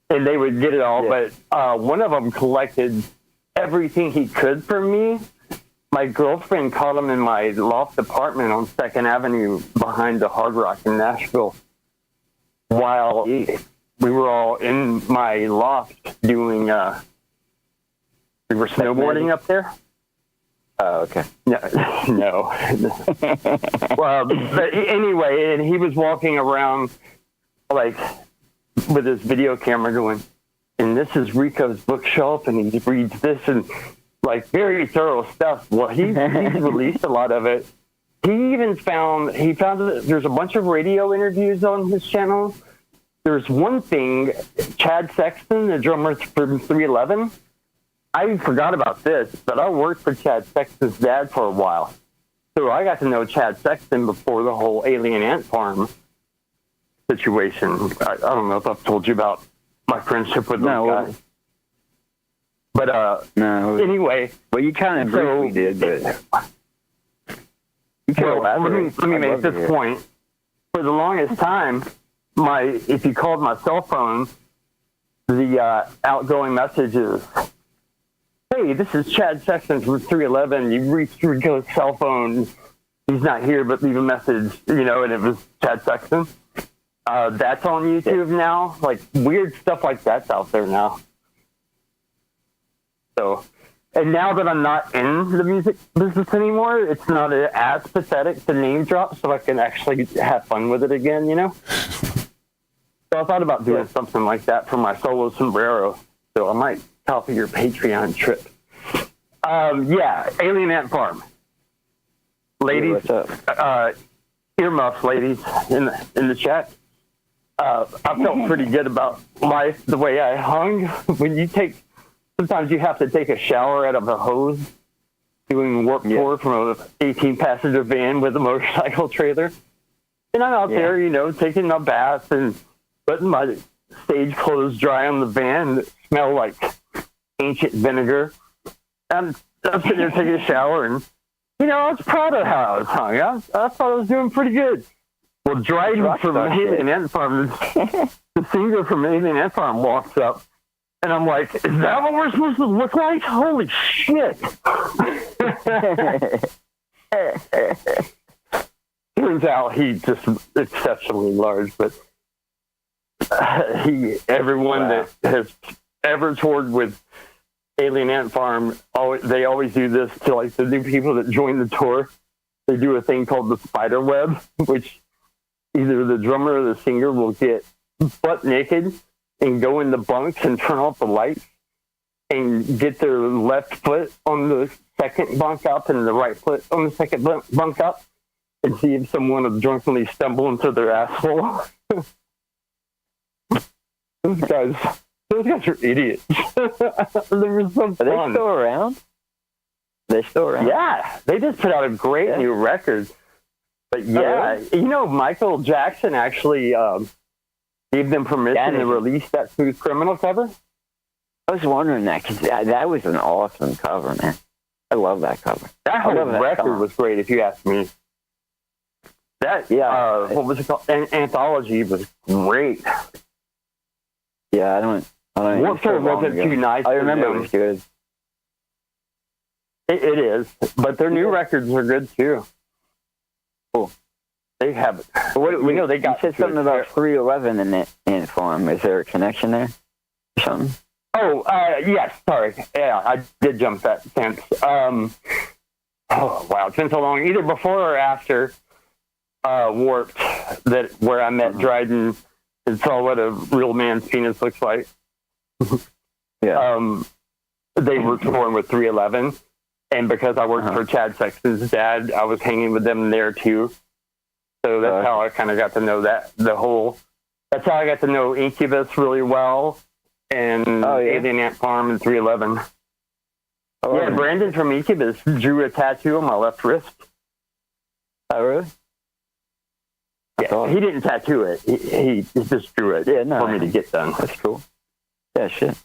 and they would get it all. Yeah. But one of them collected everything he could from me. My girlfriend caught him in my loft apartment on 2nd Avenue behind the Hard Rock in Nashville while we were all in my loft doing, we were snowboarding up there. Oh, okay. No. Well, but anyway, and he was walking around like with his video camera going, and this is Rico's bookshelf, and he reads this, and like very thorough stuff. Well, he's released a lot of it. He found that there's a bunch of radio interviews on his channel. There's one thing, Chad Sexton, the drummer from 311. I forgot about this, but I worked for Chad Sexton's dad for a while. So I got to know Chad Sexton before the whole Alien Ant Farm situation. I don't know if I've told you about my friendship with those guys. But no. Anyway, well, you kind of briefly did, but let me make this point. For the longest time, if you called my cell phone, the outgoing messages, "Hey, this is Chad Sexton from 311. You reached Rico's cell phone. He's not here, but leave a message." You know, and it was Chad Sexton. That's on YouTube now. Like, weird stuff like that's out there now. So, and now that I'm not in the music business anymore, it's not as pathetic to name drop, so I can actually have fun with it again, you know? So I thought about doing something like that for my solo sombrero. So I might copy your Patreon trip. Alien Ant Farm. Ladies, earmuffs, ladies, in the chat. I felt pretty good about life, the way I hung. Sometimes you have to take a shower out of a hose doing Warped Tour from an 18-passenger van with a motorcycle trailer. And I'm out there, you know, taking my bath and letting my stage clothes dry on the van that smell like ancient vinegar. I'm sitting there taking a shower, and, you know, I was proud of how I was hung. I thought I was doing pretty good. Well, Dryden from Alien Ant Farm, the singer from Alien Ant Farm walks up, and I'm like, is that what we're supposed to look like? Holy shit. Turns out he's just exceptionally large, but everyone that has ever toured with Alien Ant Farm, they always do this to, like, the new people that join the tour. They do a thing called the spider web, which either the drummer or the singer will get butt naked and go in the bunks and turn off the lights and get their left foot on the second bunk up and the right foot on the second bunk up and see if someone will drunkenly stumble into their asshole. Those guys are idiots. They were so fun. Are they still around? They're still around? Yeah. They just put out a great new record. But you know, Michael Jackson actually gave them permission to release that Smooth Criminal cover. I was wondering that, because that was an awesome cover, man. I love that cover. That whole record was great, if you ask me. That, what was it called? Anthology was great. Yeah, I don't Warped Tour wasn't too nice. I remember it was good. It is, but their new records are good too. Cool. They have it. They got. You said something about 311 in Farm. Is there a connection there or something? Yes, sorry. Yeah, I did jump that fence. Oh, wow. It's been so long. Either before or after Warped, where I met Dryden and saw what a real man's penis looks like. Yeah. They were touring with 311. And because I worked for Chad Sexton's dad, I was hanging with them there too. So that's how I kind of got to know that's how I got to know Incubus really well. And Alien Ant Farm and 311. Yeah, Brandon from Incubus drew a tattoo on my left wrist. Oh, really? Yeah, he didn't tattoo it. He just drew it for me to get done. That's cool. Yeah, shit.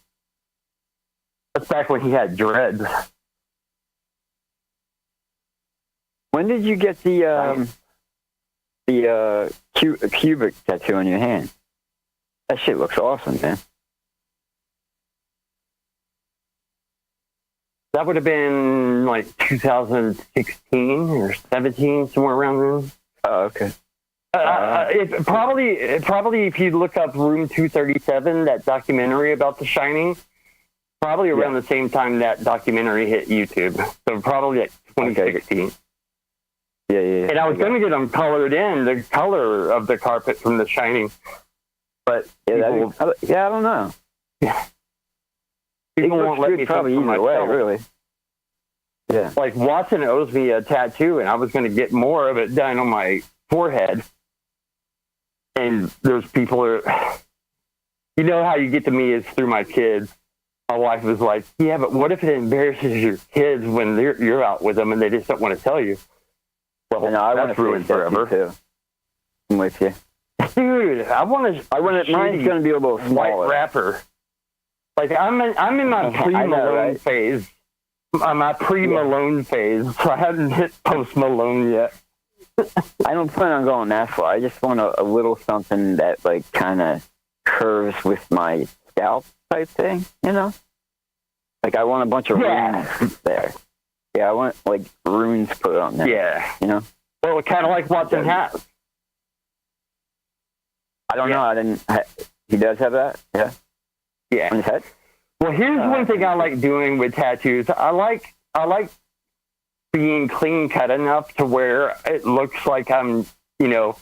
That's back when he had dreads. When did you get the cubic tattoo on your hand? That shit looks awesome, man. That would have been like 2016 or 17, somewhere around there. Oh, okay. It probably, if you look up Room 237, that documentary about The Shining, probably around the same time that documentary hit YouTube. So probably like 2016. Okay. Yeah. And I was going to get them colored in, the color of the carpet from The Shining. But I don't know. Yeah. People won't let me probably either way, really. Yeah. Like Watson owes me a tattoo, and I was going to get more of it done on my forehead. And those people are, you know how you get to me is through my kids. My wife was like, yeah, but what if it embarrasses your kids when you're out with them and they just don't want to tell you? Well, that's ruined forever. Too. I'm with you. Dude, I want mine's going to be a little smaller. White wrapper. Like I'm in my pre-Malone phase. My pre-Malone phase. So I haven't hit post-Malone yet. I don't plan on going that far. I just want a little something that like kind of curves with my scalp type thing, you know? Like I want a bunch of runes there. Yeah, I want like runes put on there. Yeah. You know? Well, kind of like Watson has. I don't know. He does have that? Yeah. Yeah. On his head? Well, here's one thing I like doing with tattoos. I like being clean cut enough to where it looks like I'm, a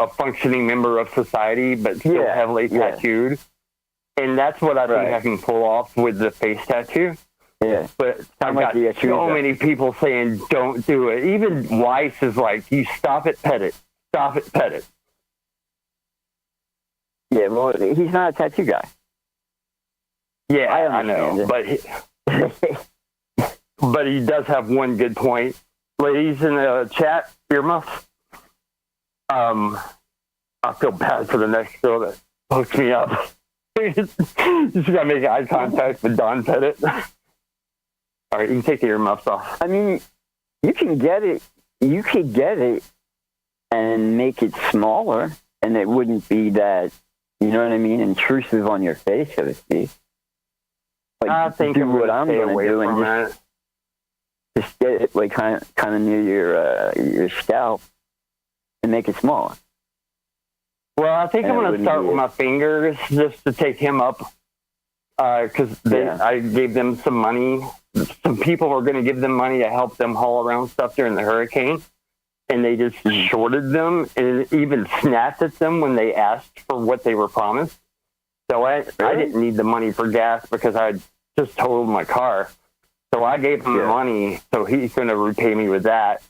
functioning member of society, but still heavily tattooed. And that's what I think I can pull off with the face tattoo. Yeah. But I've got so many people saying, don't do it. Even Weiss is like, you stop it, pet it. Stop it, pet it. Yeah, well, he's not a tattoo guy. Yeah, I know. But he does have one good point. Ladies in the chat, earmuffs. I feel bad for the next girl that hooks me up. Just gotta make eye contact with Don Pettit. All right, you can take the earmuffs off. I mean, you can get it. You could get it and make it smaller, and it wouldn't be that, you know what I mean, intrusive on your face, so to speak. Like, I think do what I'm going to do and just get it like kind of near your scalp and make it smaller. Well, I think I'm going to start with my fingers just to take him up because I gave them some money. Some people were going to give them money to help them haul around stuff during the hurricane, and they just shorted them and even snapped at them when they asked for what they were promised. So I didn't need the money for gas because I just totaled my car. So I gave him the money, so he's going to repay me with that.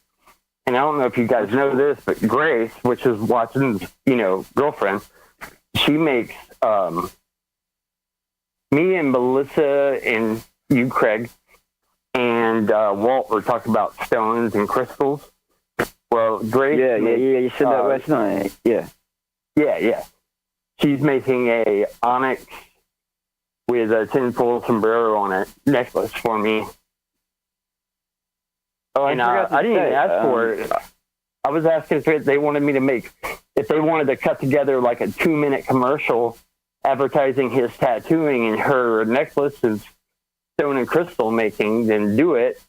And I don't know if you guys know this, but Grace, which is Watson's, girlfriend, she makes me and Melissa and you, Craig, and Walt were talking about stones and crystals. Well, Grace... Yeah, you said that last night. Yeah. Yeah. She's making a onyx with a tinfoil sombrero on it necklace for me. Oh, and I didn't even ask for it. I was asking if they wanted me to if they wanted to cut together like a 2-minute commercial advertising his tattooing and her necklace and stone and crystal making, then do it.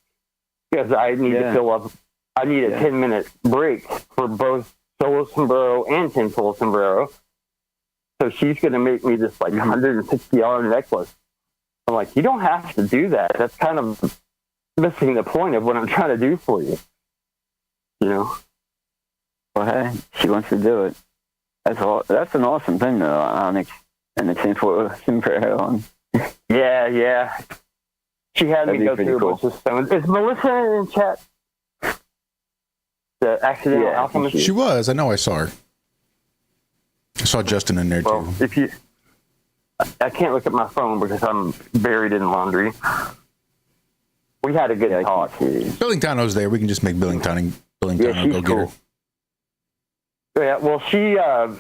Because I need to fill up, I need a 10-minute break for both solo sombrero and tinfoil sombrero. So she's going to make me this like $160 necklace. I'm like, you don't have to do that. That's kind of missing the point of what I'm trying to do for you. You know? Well, hey, she wants to do it. That's an awesome thing, though, Onyx. And it's for very long. Yeah. She had me go through a bunch of stones. Is Melissa in chat? The accidental alchemist? She was. I know I saw her. I saw Justin in there, too. If you... I can't look at my phone because I'm buried in laundry. We had a good talk. Billingtano's there. We can just make Billingtano go get her. Yeah, well, she had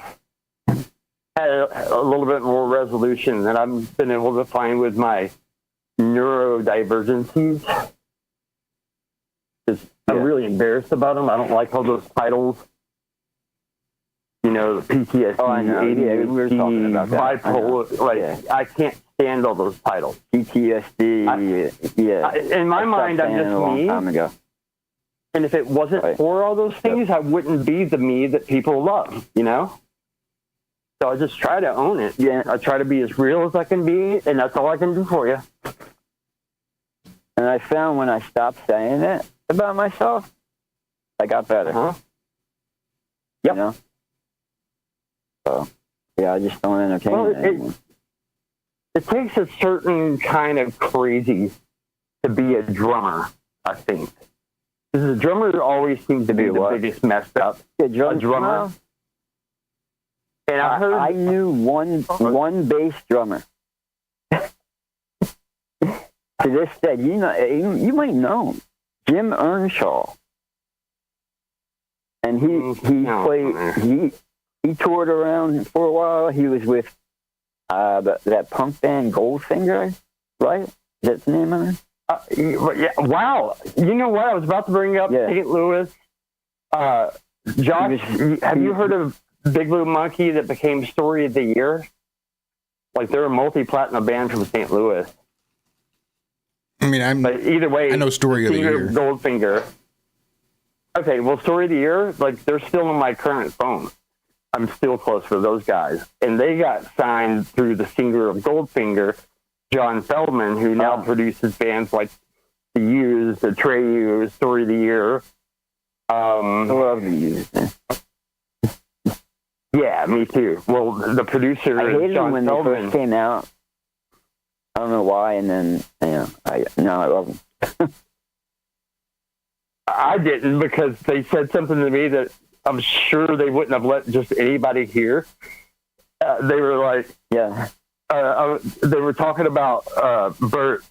a little bit more resolution than I've been able to find with my neurodivergencies. I'm really embarrassed about them. I don't like all those titles. You know, the PTSD, oh, I know. ADHD, we were talking about that. Bipolar. I can't stand all those titles. PTSD, in my mind, I'm just me. Time ago. And if it wasn't for all those things, I wouldn't be the me that people love, you know? So I just try to own it. Yeah, I try to be as real as I can be, and that's all I can do for you. And I found when I stopped saying it about myself, I got better. Yep. You know? So, yeah, I just don't entertain it anymore. It takes a certain kind of crazy to be a drummer, I think. Because the drummer always seems to be the biggest messed up. A drummer. And I knew one bass drummer. To this day, you might know him, Jim Earnshaw. And he toured around for a while. He was with that punk band Goldfinger, right? Is that the name of it? Yeah. Wow. You know what? I was about to bring up St. Louis. Josh, have you heard of Big Blue Monkey that became Story of the Year? Like, they're a multi-platinum band from St. Louis. I mean, but either way, I know Story of the Year. Goldfinger. Okay, well, Story of the Year, like, they're still on my current phone. I'm still close with those guys. And they got signed through the singer of Goldfinger, John Feldman, who now produces bands like The Used, The Atreyu, Story of the Year. I love The Used. Yeah, me too. Well, the producer, I hated John them when Feldman, they first came out. I don't know why, and then, I love them. I didn't, because they said something to me that I'm sure they wouldn't have let just anybody hear. They were like, they were talking about Bert,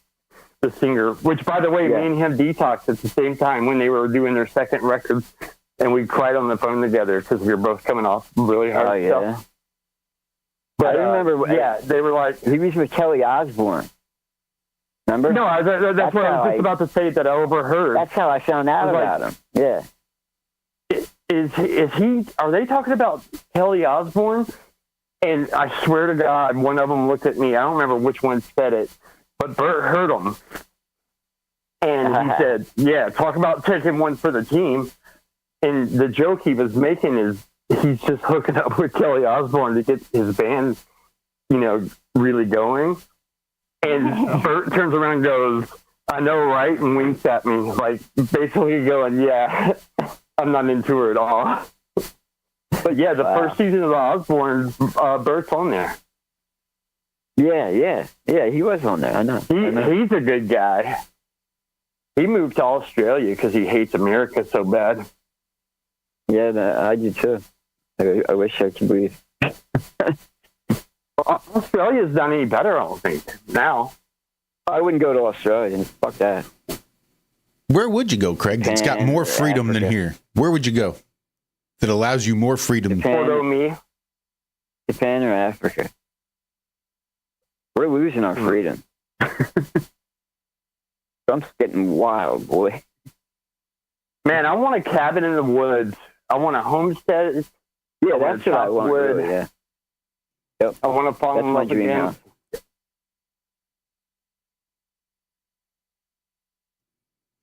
the singer, which, by the way, me and him detoxed at the same time when they were doing their second record, and we cried on the phone together because we were both coming off really hard stuff. But I remember, they were like, he was with Kelly Osbourne. Remember? No, that's what I was just about to say that I overheard. That's how I found out about him. Yeah. Is he? Are they talking about Kelly Osbourne? And I swear to God, one of them looked at me. I don't remember which one said it, but Bert heard him, and he said, "Yeah, talk about taking one for the team." And the joke he was making is he's just hooking up with Kelly Osbourne to get his band, really going. And Bert turns around and goes, "I know, right?" and winks at me, like basically going, "Yeah, I'm not into her at all." But yeah, the first season of the Osbournes, Bert's on there. Yeah, he was on there. I know. He's a good guy. He moved to Australia because he hates America so bad. Yeah, I do too. I wish I could breathe. Australia's done any better, I don't think, now. I wouldn't go to Australia. Fuck that. Where would you go, Craig? It's got more freedom than here. Where would you go that allows you more freedom? Japan or Africa. We're losing our freedom. Trump's getting wild, boy. Man, I want a cabin in the woods. I want a homestead. Yeah, that's what I want. Really, yeah. Yep. I want to fall in love again.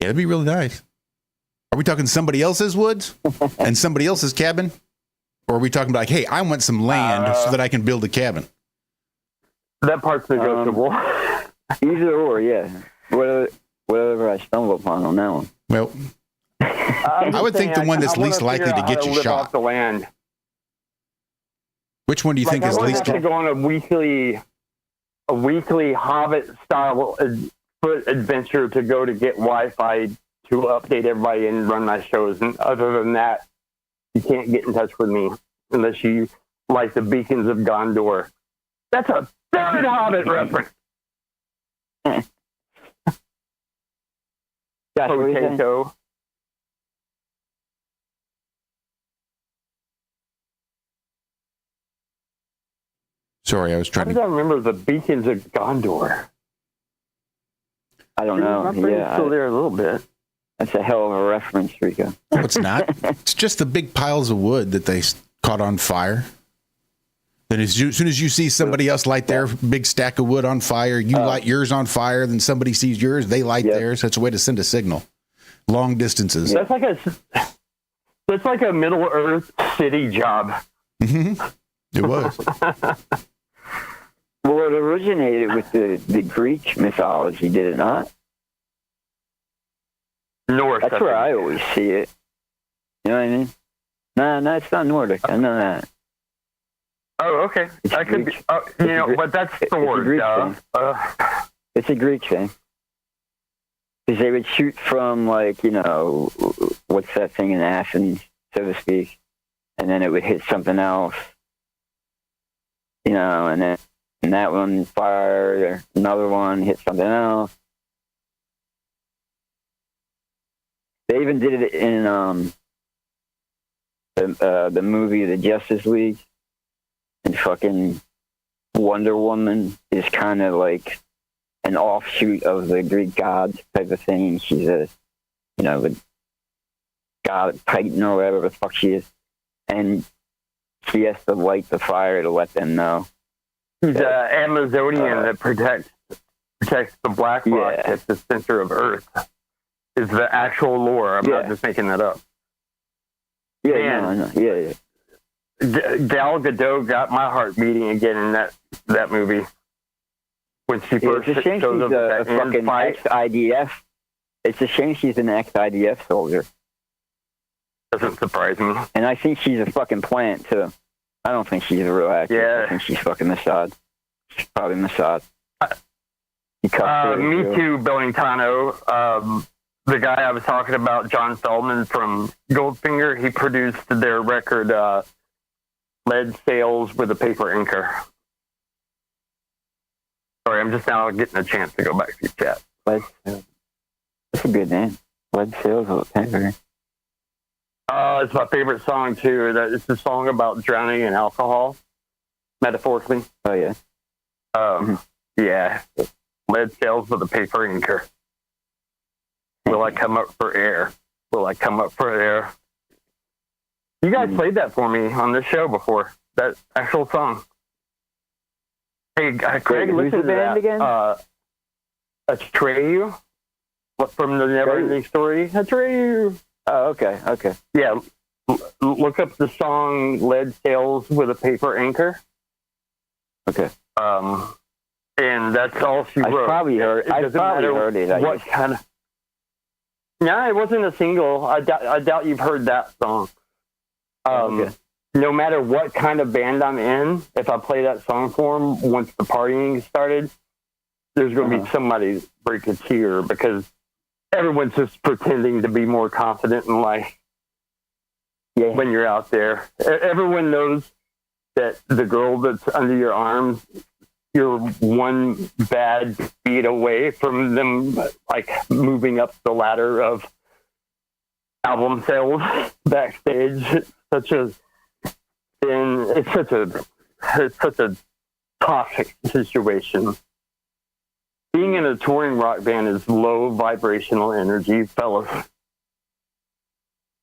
Yeah, that'd be really nice. Are we talking somebody else's woods and somebody else's cabin? Or are we talking about like, hey, I want some land so that I can build a cabin? That part's negotiable. Either or, yeah. Whatever I stumble upon on that one. Well, I would think the one that's least likely to get you shot. Off the land. Which one do you think is least? I want to go on a weekly Hobbit style foot adventure to go to get Wi-Fi to update everybody and run my shows. And other than that, you can't get in touch with me unless you like the Beacons of Gondor. That's a third Hobbit reference. Potato. Sorry, I was trying to... I remember the Beacons of Gondor. I don't know. My brain's still there a little bit. That's a hell of a reference, Rico. No, it's not. It's just the big piles of wood that they caught on fire. Then as soon as you see somebody else light their big stack of wood on fire, you light yours on fire, then somebody sees yours, they light theirs. That's a way to send a signal. Long distances. That's like a Middle Earth city job. Mm-hmm. It was. Well, it originated with the Greek mythology, did it not? Norse. That's where I always see it. You know what I mean? No, it's not Nordic. I know that. Oh, okay. I could be, but that's Thor. It's a Greek thing. Because they would shoot from, like, what's that thing in Athens, so to speak, and then it would hit something else, and then that one fired, another one hit something else. They even did it in the movie The Justice League, and fucking Wonder Woman is kind of like an offshoot of the Greek gods type of thing. She's a, the god Titan or whatever the fuck she is. And she has to light the fire to let them know. She's an Amazonian that protects the black rock at the center of Earth. Is the actual lore. I'm not just making that up. Yeah, I know. Yeah. Gal Gadot got my heart beating again in that movie. When she first it's a shame shows she's up a fucking ex-IDF. It's a shame she's an ex-IDF soldier. Doesn't surprise me. And I think she's a fucking plant, too. I don't think she's a real actor. Yeah. I think she's fucking Mossad. She's probably Mossad. Me too, Billingtano. The guy I was talking about, John Feldman from Goldfinger, he produced their record, Lead Sails with a Paper Inker. Sorry, I'm just now getting a chance to go back to chat. Lead Sails. That's a good name. Lead Sails with a Paper. It's my favorite song, too. It's a song about drowning in alcohol, metaphorically. Oh, yeah. Yeah. Lead Sails with a Paper Inker. Will I come up for air? Will I come up for air? You guys played that for me on this show before. That actual song. Hey, Craig, listen to that. Again? Atreyu from the Neverending Story. Atreyu. Oh, okay. Yeah, look up the song "Lead Sails with a Paper Anchor." Okay. And that's all she wrote. I probably heard it. What kind of? No, it wasn't a single. I doubt you've heard that song. Okay. No matter what kind of band I'm in, if I play that song for them, once the partying started, there's going to be somebody break a tear because everyone's just pretending to be more confident in life when you're out there. Everyone knows that the girl that's under your arms, you're one bad beat away from them, like moving up the ladder of album sales backstage. It's such a toxic situation. Being in a touring rock band is low vibrational energy, fellas.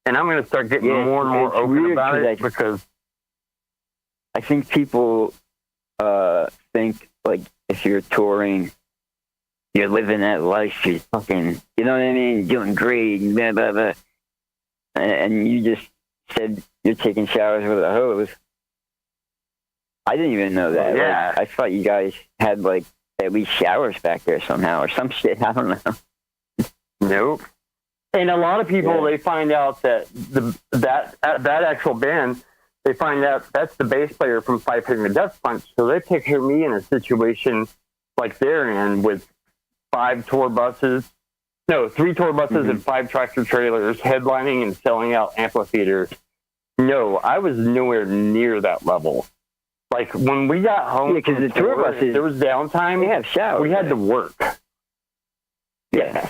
And I'm going to start getting more and more open about it because I think people think, like, if you're touring, you're living that life, you're fucking, you know what I mean? You're doing great, blah, blah, blah. And you just said you're taking showers with a hose. I didn't even know that. Yeah. Like, I thought you guys had like at least showers back there somehow or some shit. I don't know. Nope. And a lot of people, they find out that that actual band, they find out that's the bass player from Five Finger Death Punch. So they picture me in a situation like they're in with 3 tour buses and 5 tractor trailers headlining and selling out amphitheaters. No, I was nowhere near that level. Like when we got home, because the tour buses, there was downtime. They have showers. We had to work. Yeah.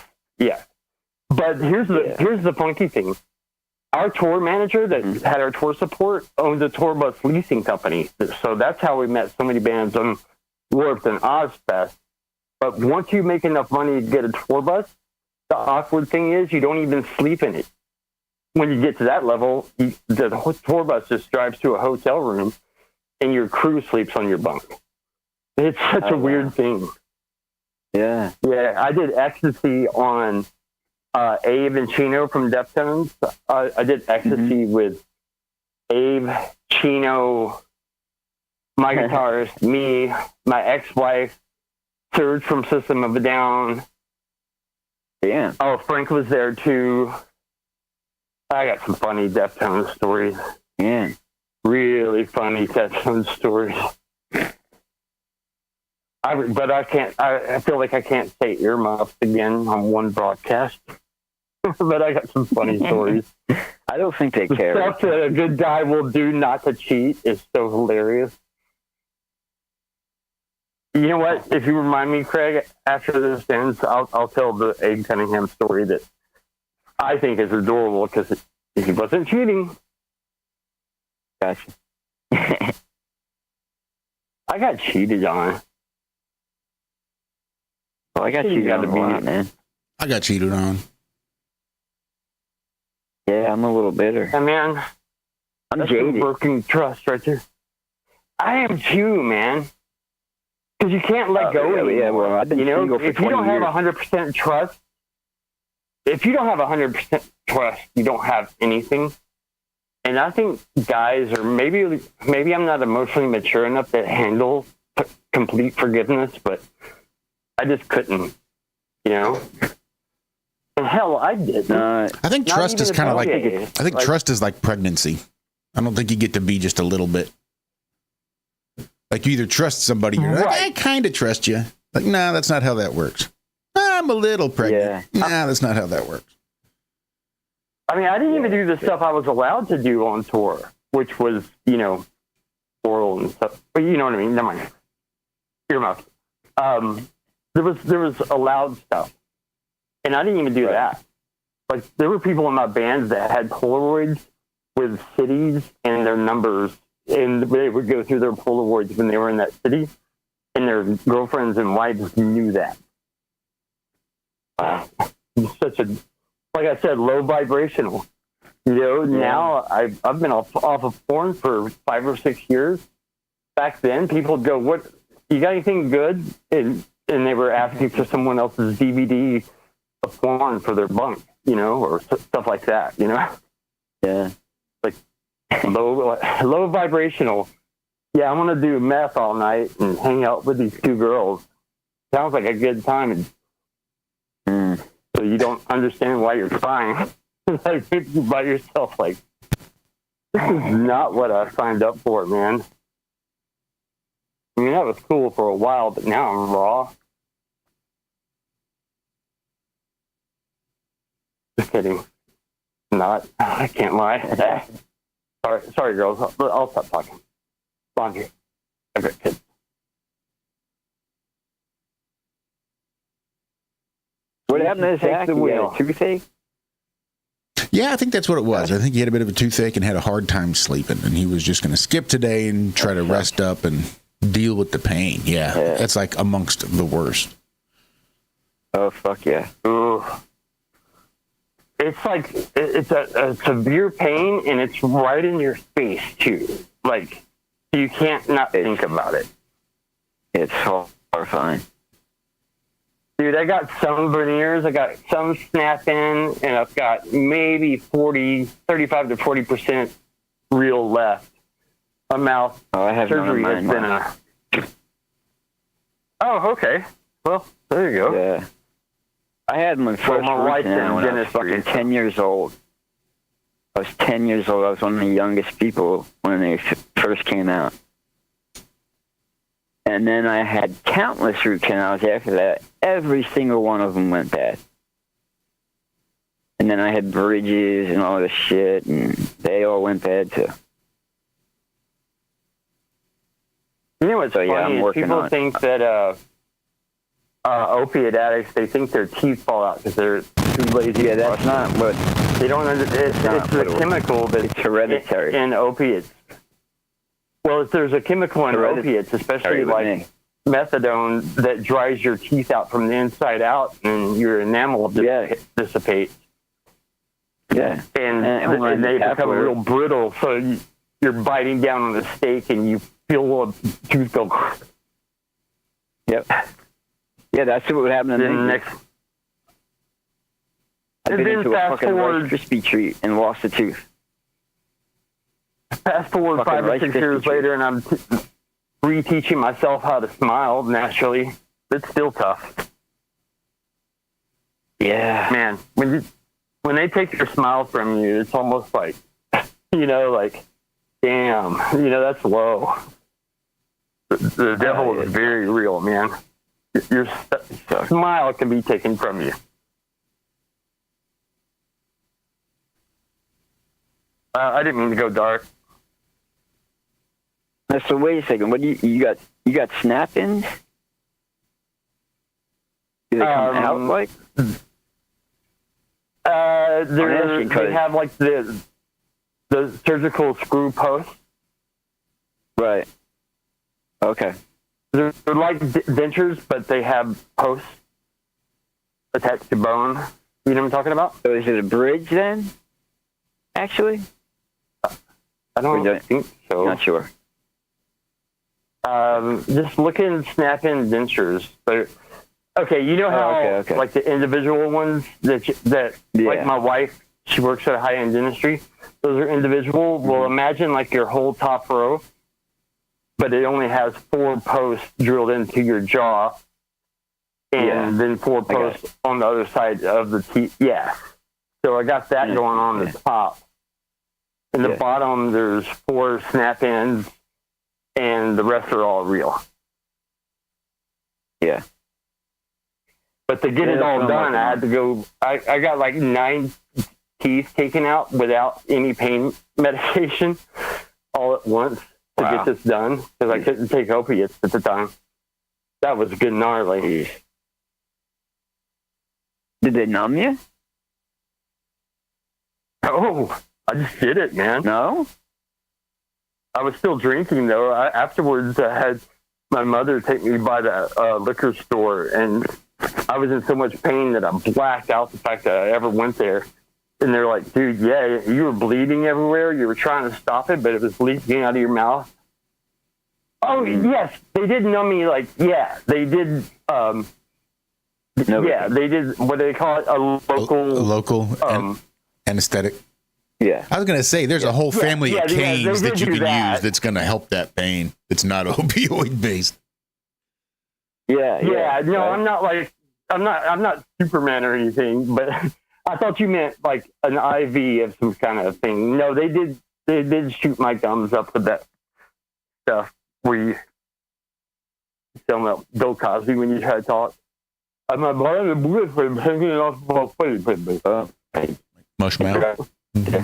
But here's the funky thing. Our tour manager that had our tour support owned a tour bus leasing company. So that's how we met so many bands on Warped and Ozfest. But once you make enough money to get a tour bus, the awkward thing is you don't even sleep in it. When you get to that level, the tour bus just drives to a hotel room and your crew sleeps on your bunk. It's such a weird thing. Yeah. Yeah, I did ecstasy on Abe and Chino from Deftones. I did ecstasy with Abe, Chino, my guitarist, me, my ex-wife, Serge from System of a Down. Yeah. Oh, Frank was there too. I got some funny Deftones stories. Yeah. Really funny Deftones stories. But I can't. I feel like I can't say earmuffs again on one broadcast. But I got some funny stories. I don't think they care. The stuff that a good guy will do not to cheat is so hilarious. You know what? If you remind me, Craig, after this ends, I'll tell the Abe Cunningham story that I think is adorable because he wasn't cheating. Gotcha. I got cheated on. Well, I got cheated on a lot, man. I got cheated on. Yeah, I'm a little bitter. Yeah, man. I'm jaded. Broken trust right there. I am too, man. Because you can't let go anymore. Yeah, well, I've been single for 20 if you don't have 100% trust, you don't have anything. And I think guys, or maybe I'm not emotionally mature enough to handle complete forgiveness, but I just couldn't, And hell, I did. I think trust is kind of like, I think trust is like pregnancy. I don't think you get to be just a little bit. Like you either trust somebody, you're like, I kind of trust you. Like, nah, that's not how that works. I'm a little pregnant. Yeah. Nah, that's not how that works. I mean, I didn't even do the stuff I was allowed to do on tour, which was, oral and stuff. But you know what I mean? Never mind. Earmuffs. There was allowed stuff. And I didn't even do that. Like, there were people in my bands that had Polaroids with cities and their numbers, and they would go through their Polaroids when they were in that city, and their girlfriends and wives knew that. Such a, like I said, low vibrational. Now I've been off of porn for 5 or 6 years. Back then, people would go, "What? You got anything good?" And they were asking for someone else's DVD of porn for their bunk, or stuff like that, Yeah. Like low vibrational. Yeah, I want to do meth all night and hang out with these 2 girls. Sounds like a good time. So you don't understand why you're crying. Like, by yourself, like, this is not what I signed up for, man. I mean, that was cool for a while, but now I'm raw. Just kidding. Not. I can't lie. Sorry, girls. I'll stop talking. Laundry. I've got kids. What happened to Zack? He had a toothache? Yeah, I think that's what it was. I think he had a bit of a toothache and had a hard time sleeping, and he was just going to skip today and try to rest up and deal with the pain. Yeah, that's like amongst the worst. Oh, fuck yeah. Ooh. It's like, it's a severe pain, and it's right in your face, too. Like, you can't not think about it. It's horrifying. Dude, I got some veneers, I got some snapping, and I've got maybe 35 to 40% real left. My mouth I have none of surgery has mine. been a... Oh, okay. Well, there you go. Yeah. I had my first my root wife's in canal when I was dentistry. fucking 10 years old. I was 10 years old. I was one of the youngest people when they first came out. And then I had countless root canals after that. Every single one of them went bad. And then I had bridges and all this shit, and they all went bad too. You know what's So, yeah, funny I'm is working people on it. think that opiate addicts, they think their teeth fall out because they're too lazy. Yeah, that's not what... They don't understand. It's the chemical that's hereditary. in opiates. Well, if there's a chemical in opiates, especially like methadone, that dries your teeth out from the inside out, and your enamel dissipates. Yeah. And they become real brittle, so you're biting down on the steak, and you feel a tooth go... Yep. Yeah, that's what would happen to me. Next... I've been into a fucking Rice Krispie treat and lost a tooth. Fast forward Fucking 5 or Rice 6 Krispie years treat. later, and I'm reteaching myself how to smile naturally. It's still tough. Yeah. Man, when they take your smile from you, it's almost like, like, damn, that's low. The devil is very real, man. Your smile can be taken from you. I didn't mean to go dark. So wait a second. What do you got? You got snap-ins? Do they come out like? They have like the surgical screw posts. Right. Okay. They're like dentures, but they have posts attached to bone. You know what I'm talking about? So is it a bridge then? Actually? I don't think so. Not sure. Just look in snap-in dentures. Okay, you know how like the individual ones that like my wife, she works at a high-end dentistry. Those are individual. Well, imagine like your whole top row, but it only has 4 posts drilled into your jaw, and then 4 posts on the other side of the teeth. Yeah. So I got that going on the top. In the bottom, there's 4 snap-ins, and the rest are all real. Yeah. But to get it all done, I had to go... I got like 9 teeth taken out without any pain medication all at once to get this done, because I couldn't take opiates at the time. That was good gnarly. Did they numb you? Oh, I just did it, man. No? I was still drinking, though. Afterwards, I had my mother take me by the liquor store, and I was in so much pain that I blacked out the fact that I ever went there. And they're like, dude, yeah, you were bleeding everywhere. You were trying to stop it, but it was leaking out of your mouth. Oh, yes, they did numb me. Like, yeah, they did. Yeah, they did. What do they call it? A local anesthetic. Yeah. I was going to say, there's a whole family of canes they that you do can that. use that's going to help that pain. It's not opioid based. Yeah. No, I'm not Superman or anything, but I thought you meant like an IV of some kind of thing. No, they did shoot my gums up with that stuff where you sound like Bill Cosby when you try to talk. My body is hanging off my face. Mushmouth. Okay.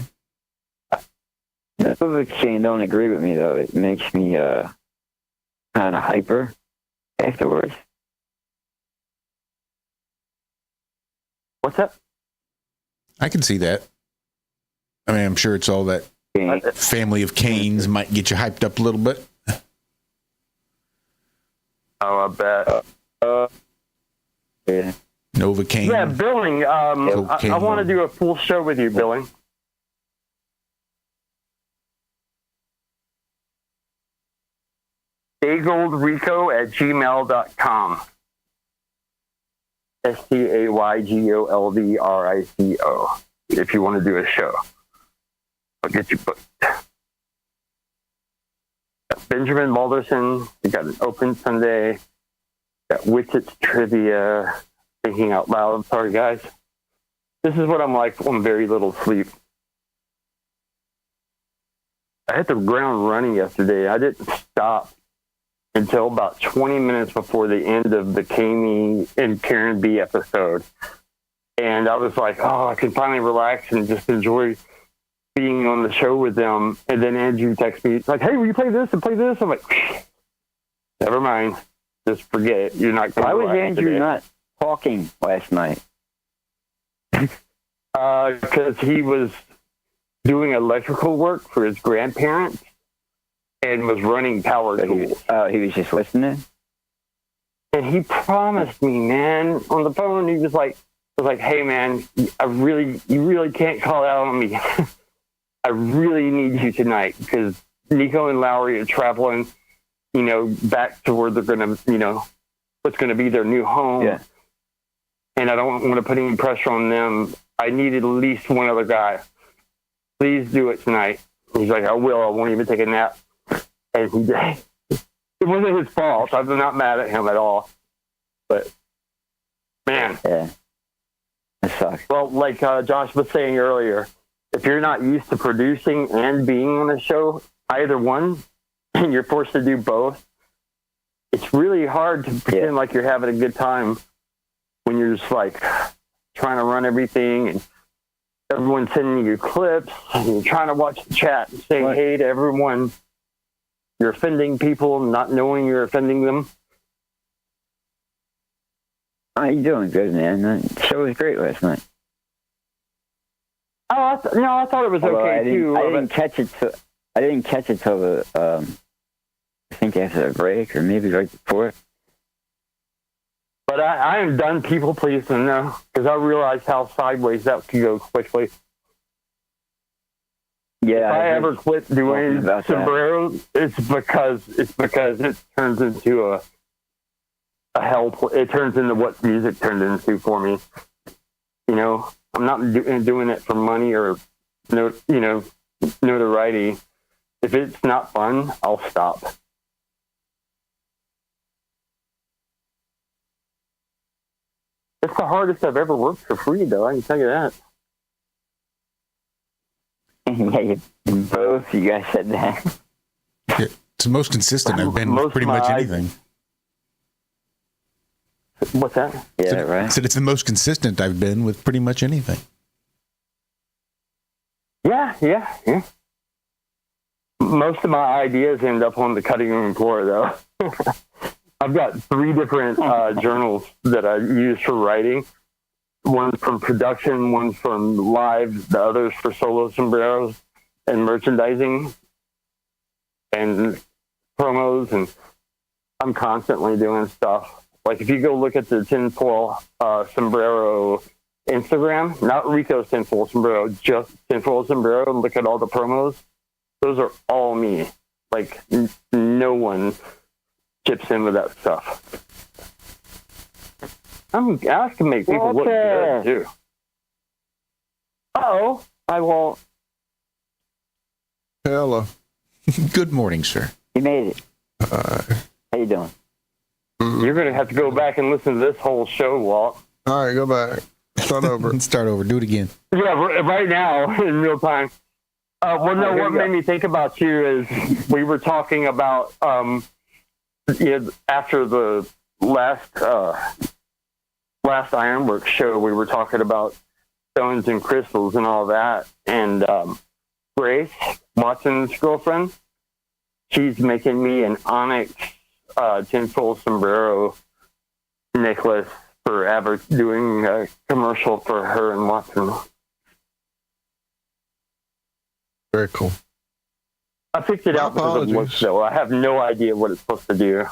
Novocaine don't agree with me, though. It makes me kind of hyper afterwards. What's that? I can see that. I mean, I'm sure it's all that family of canes might get you hyped up a little bit. Oh, I bet. Yeah. Novocaine. Yeah, Billing. I want to do a full show with you, Billing. staygoldrico@gmail.com. STAYGOLDRICO. If you want to do a show, I'll get you booked. Benjamin Balderson. We got an open Sunday. Got Widgets trivia. Thinking out loud. Sorry, guys. This is what I'm like on very little sleep. I hit the ground running yesterday. I didn't stop until about 20 minutes before the end of the Cami and Karen B episode. And I was like, oh, I can finally relax and just enjoy being on the show with them. And then Andrew texts me, like, hey, will you play this and play this? I'm like, never mind. Just forget it. You're not going to Why was Andrew today. not talking last night? Because he was doing electrical work for his grandparents and was running power tools. He was just listening? And he promised me, man, on the phone, he was like, hey, man, you really can't call out on me. I really need you tonight because Nico and Lowry are traveling, back to where they're going to, what's going to be their new home. Yeah. And I don't want to put any pressure on them. I need at least one other guy. Please do it tonight. He's like, I will. I won't even take a nap. And he did. It wasn't his fault. I'm not mad at him at all. But, man. Yeah. That sucks. Well, like Josh was saying earlier, if you're not used to producing and being on a show, either one, and you're forced to do both, it's really hard to pretend like you're having a good time when you're just like trying to run everything and everyone's sending you clips and you're trying to watch the chat and say hey to everyone. You're offending people, not knowing you're offending them. Oh, you're doing good, man. The show was great last night. Oh, I thought it was okay too. I didn't catch it till the I think after the break or maybe right before. But I am done people pleasing now because I realized how sideways that could go quickly. Yeah, if I ever quit doing sombreros, it's because it turns into a hell. It turns into what music turned into for me. I'm not doing it for money or notoriety. If it's not fun, I'll stop. It's the hardest I've ever worked for free, though. I can tell you that. Yeah, both you guys said that. Yeah, it's the most consistent I've been with pretty much anything. What's that? Yeah, right. I said it's the most consistent I've been with pretty much anything. Yeah. Most of my ideas end up on the cutting room floor, though. I've got 3 different journals that I use for writing. One's from production, one's from live, the other's for solo sombreros and merchandising and promos. And I'm constantly doing stuff. Like if you go look at the Tinfoil Sombrero Instagram, not Rico's Tinfoil Sombrero, just Tinfoil Sombrero, and look at all the promos. Those are all me. Like no one chips in with that stuff. I can make people look good too. Uh-oh, I won't. Hello. Good morning, sir. You made it. How you doing? You're going to have to go back and listen to this whole show, Walt. All right, go back. Start over. Start over. Do it again. Yeah, right now, in real time. What made me think about you is we were talking about after the last IRONWORX show, we were talking about stones and crystals and all that. And Grace, Watson's girlfriend, she's making me an onyx tinfoil sombrero necklace for doing a commercial for her and Watson. Very cool. I picked it out because of looks, though. I have no idea what it's supposed to do.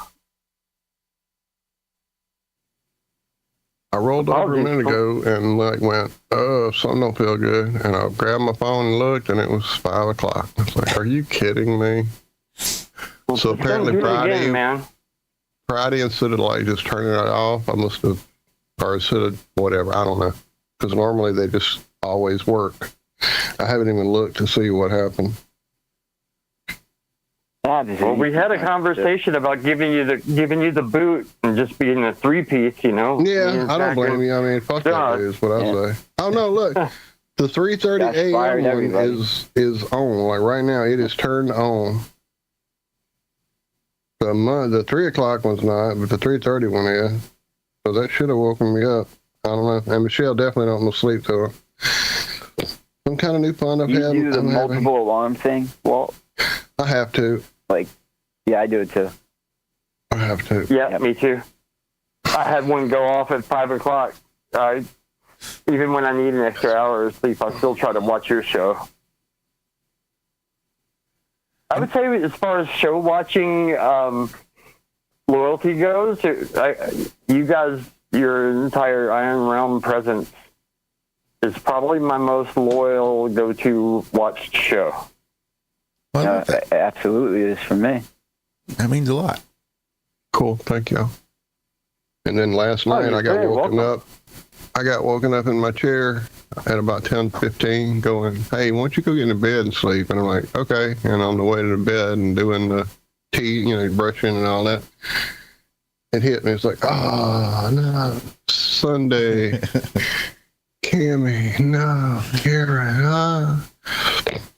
I rolled over a minute ago and went, oh, something don't feel good. And I grabbed my phone and looked, and it was 5 o'clock. I was like, are you kidding me? Well, so apparently Friday, man. Friday, instead of just turning it off, I must have, or instead of whatever, I don't know. Because normally they just always work. I haven't even looked to see what happened. Well, we had a conversation about giving you the boot and just being a 3-piece, you know. Yeah, I don't blame you. I mean, fuck that is what I say. Oh no, look, the 3:30 a.m. one is on. Like right now, it is turned on. The 3 o'clock one's not, but the 3:30 one is. So that should have woken me up. I don't know. And Michelle definitely don't go to sleep to it. Some kind of new fun I've had. You do the multiple alarm thing, Walt? I have to. Yeah, I do it too. I have to. Yeah, me too. I had one go off at 5 o'clock. Even when I need an extra hour of sleep, I still try to watch your show. I would say as far as show watching loyalty goes, you guys, your entire Iron Realm presence is probably my most loyal go-to watched show. Absolutely, it is for me. That means a lot. Cool, thank you. And then last night I got woken up. I got woken up in my chair at about 10:15 going, hey, why don't you go get in bed and sleep? And I'm like, okay. And on the way to the bed and doing the tea, brushing and all that, it hit me. It's like, oh, no, Sunday. Cami, no, Karen,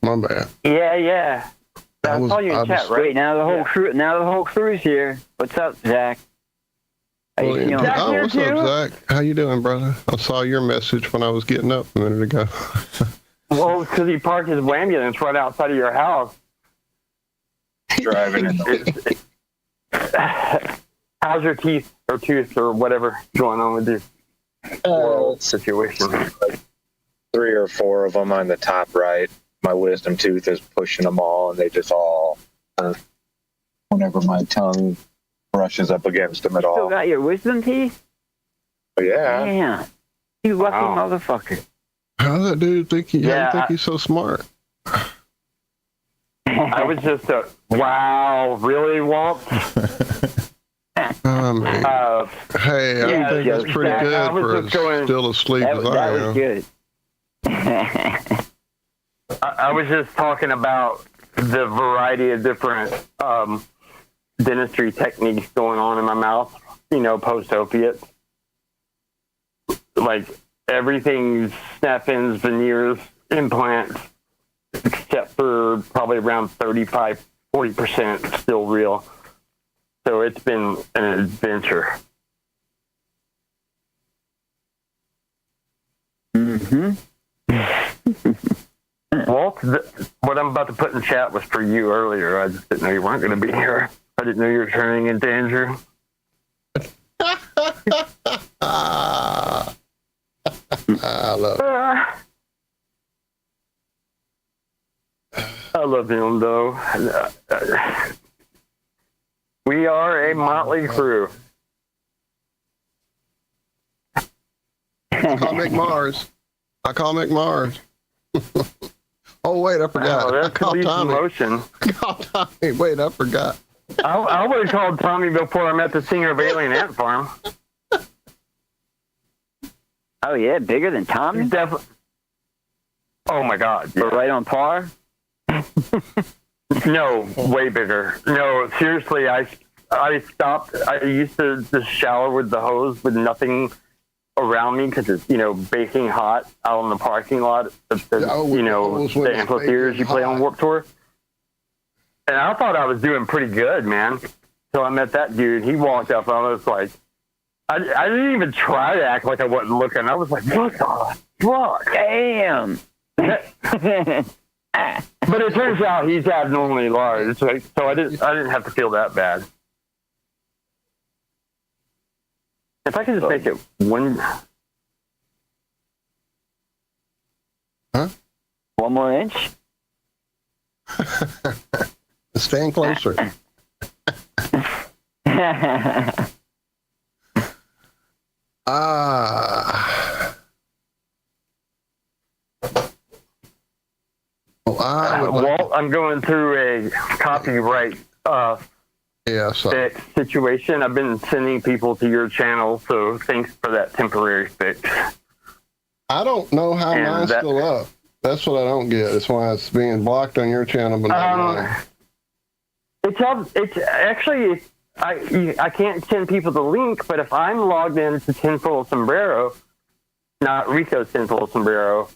my bad. Yeah. I saw you in chat, right? Wait, now the whole crew's here. What's up, Zack? What's up, Zack? How you doing, brother? I saw your message when I was getting up a minute ago. Well, because he parked his ambulance right outside of your house. Driving in the How's your teeth or tooth or whatever going on with you? Situation. Like 3 or 4 of them on the top right. My wisdom tooth is pushing them all, and they just all whenever my tongue brushes up against them at all. Still got your wisdom teeth? Oh, yeah. Yeah. You lucky motherfucker. How does that dude think he's so smart? I was just wow, really, Walt? Hey, I think that's pretty good for as still asleep as I am. That was good. I was just talking about the variety of different dentistry techniques going on in my mouth, post-opiates. Like everything's snap-ins, veneers, implants, except for probably around 35-40% still real. So it's been an adventure. Mm-hmm. Walt, what I'm about to put in chat was for you earlier. I just didn't know you weren't going to be here. I didn't know you were turning into Andrew. I love it. I love him, though. We are a motley crew. I call McMars. Oh, wait, I forgot. Oh, that's I Tommy. Motion. Call Tommy. Wait, I forgot. I would have called Tommy before I met the singer of Alien Ant Farm. Oh, yeah, bigger than Tommy? Definitely. Oh, my God. But right on par? No, way bigger. No, seriously, I stopped. I used to just shower with the hose with nothing around me because it's, baking hot out in the parking lot. The amphitheaters you play on Warped Tour. And I thought I was doing pretty good, man. So I met that dude. He walked up and I was like, I didn't even try to act like I wasn't looking. I was like, what the fuck? Damn. But it turns out he's abnormally large, so I didn't have to feel that bad. If I could just make it one. Huh? 1 more inch? Stand closer. Walt, I'm going through a copyright fix situation. I've been sending people to your channel, so thanks for that temporary fix. I don't know how mine's still up. That's what I don't get. That's why it's being blocked on your channel, but not mine. It's actually, I can't send people the link, but if I'm logged into Tinfoil Sombrero, not Rico's Tinfoil Sombrero,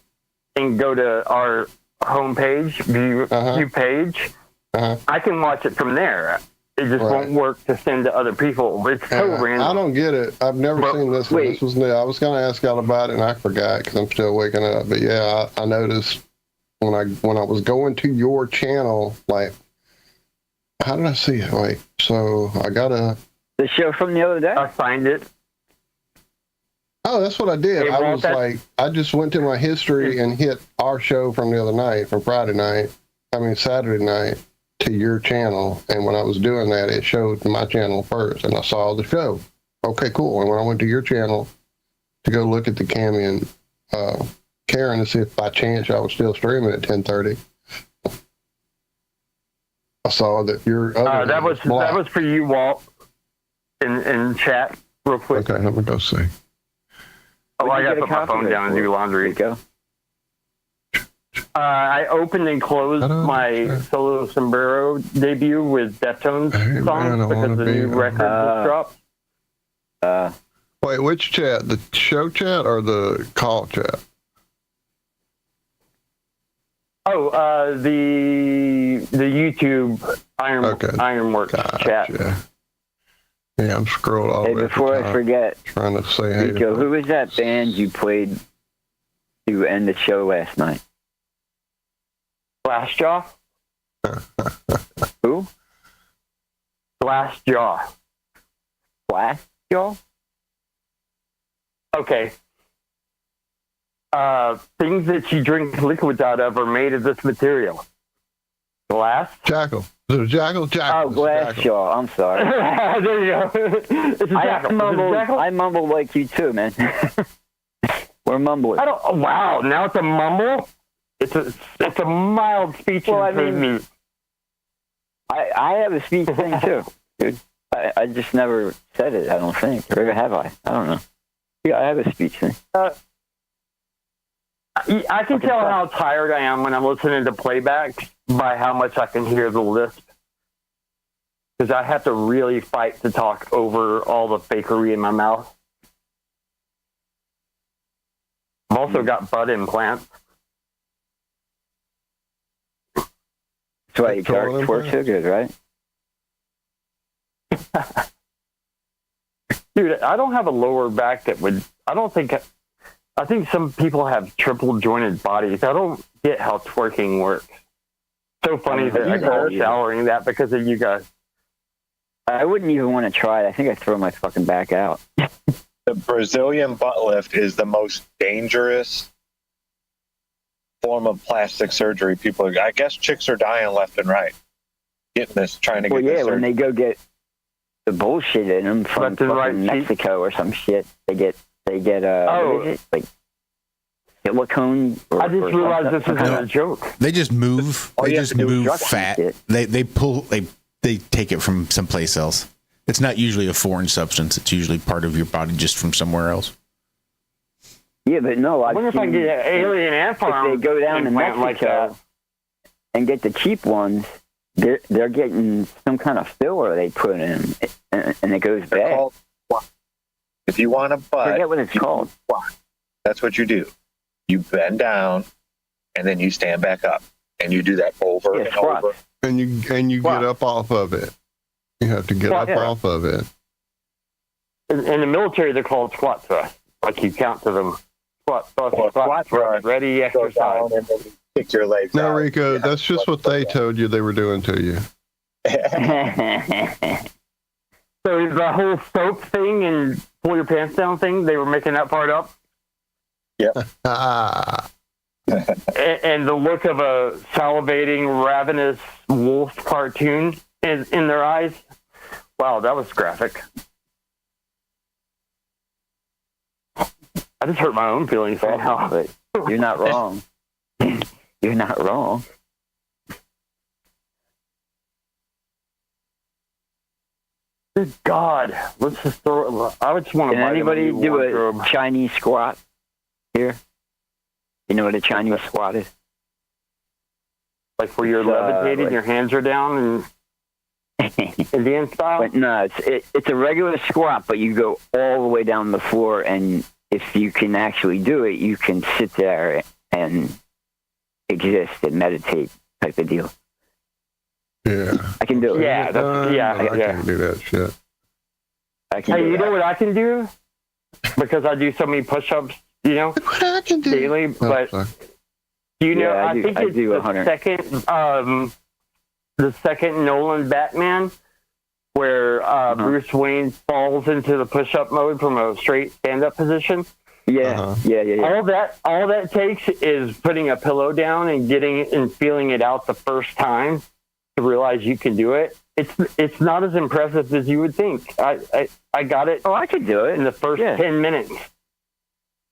and go to our homepage, view page, I can watch it from there. It just won't work to send to other people. It's so random. I don't get it. I've never seen this. This was new. I was going to ask y'all about it, and I forgot because I'm still waking up. But yeah, I noticed when I was going to your channel, like, how did I see it? Like, so I got the show from the other day. I find it. Oh, that's what I did. I was like, I just went to my history and hit our show from the other night, from Saturday night, to your channel. And when I was doing that, it showed my channel first, and I saw the show. Okay, cool. And when I went to your channel to go look at the Cami and Karen to see if by chance I was still streaming at 10:30, I saw that your other that was for you, Walt, in chat real quick. Okay, let me go see. Oh, I got to put my phone down and do laundry. Go. I opened and closed my Solo Sombrero debut with Deftones songs because the new record was dropped. Wait, which chat? The show chat or the call chat? Oh, the YouTube IRONWORX chat. Yeah, I'm scrolled all the way. Before I forget, trying to say hey. Rico, who was that band you played to end the show last night? Glassjaw. Who? Glassjaw. Glassjaw? Okay. Things that you drink liquids out of are made of this material. Glass? Jackal. Is it a jackal? Jackal. Oh, Glassjaw. I'm sorry. There you go. It's a jackal. I mumble like you too, man. We're mumbling. Wow, now it's a mumble? It's a mild speech improvement. I have a speech thing too, dude. I just never said it, I don't think. Or have I? I don't know. Yeah, I have a speech thing. I can tell how tired I am when I'm listening to playback by how much I can hear the lisp. Because I have to really fight to talk over all the fakery in my mouth. I've also got butt implants. That's why you twerk so good, right? Dude, I don't have a lower back that would... I think some people have triple jointed bodies. I don't get how twerking works. So funny that I call showering that because of you guys. I wouldn't even want to try it. I think I'd throw my fucking back out. The Brazilian butt lift is the most dangerous form of plastic surgery. I guess chicks are dying left and right. Trying to get this surgery. When they go get the bullshit in them from fucking Mexico or some shit, they get what is it? Like silicone. I just realized this isn't a joke. They just move. They just move fat. They pull. They take it from someplace else. It's not usually a foreign substance. It's usually part of your body just from somewhere else. Yeah, but no, I wonder if I can get an alien ant farm. If they go down to Mexico and get the cheap ones, they're getting some kind of filler they put in, and it goes bad. If you want a butt, I forget what it's called. That's what you do. You bend down, and then you stand back up, and you do that over and over. And you get up off of it. You have to get up off of it. In the military, they're called squat thrusts. Like you count to them. Squat thrust, ready, exercise. And then you kick your legs No, out. Rico, that's just what they told you they were doing to you. So the whole soap thing and pull your pants down thing, they were making that part up? Yeah. And the look of a salivating, ravenous wolf cartoon in their eyes. Wow, that was graphic. I just hurt my own feelings somehow. But you're not wrong. You're not wrong. Good God. Let's just throw... I just want to Can anybody do a Chinese squat here? You know what a Chinese squat is? Like where you're levitating, your hands are down and... Indian style? But no, it's a regular squat, but you go all the way down the floor, and if you can actually do it, you can sit there and exist and meditate type of deal. Yeah. I can do it. Yeah, I can't do that shit. Hey, you know what I can do? Because I do so many push-ups, you know, I can do daily. But you know, Yeah, I think I it's do the 100. second Nolan Batman, where Bruce Wayne falls into the push-up mode from a straight stand-up position. Yeah. All that takes is putting a pillow down and getting it and feeling it out the first time to realize you can do it. It's not as impressive as you would think. I got it. Oh, I could do it in the first 10 minutes.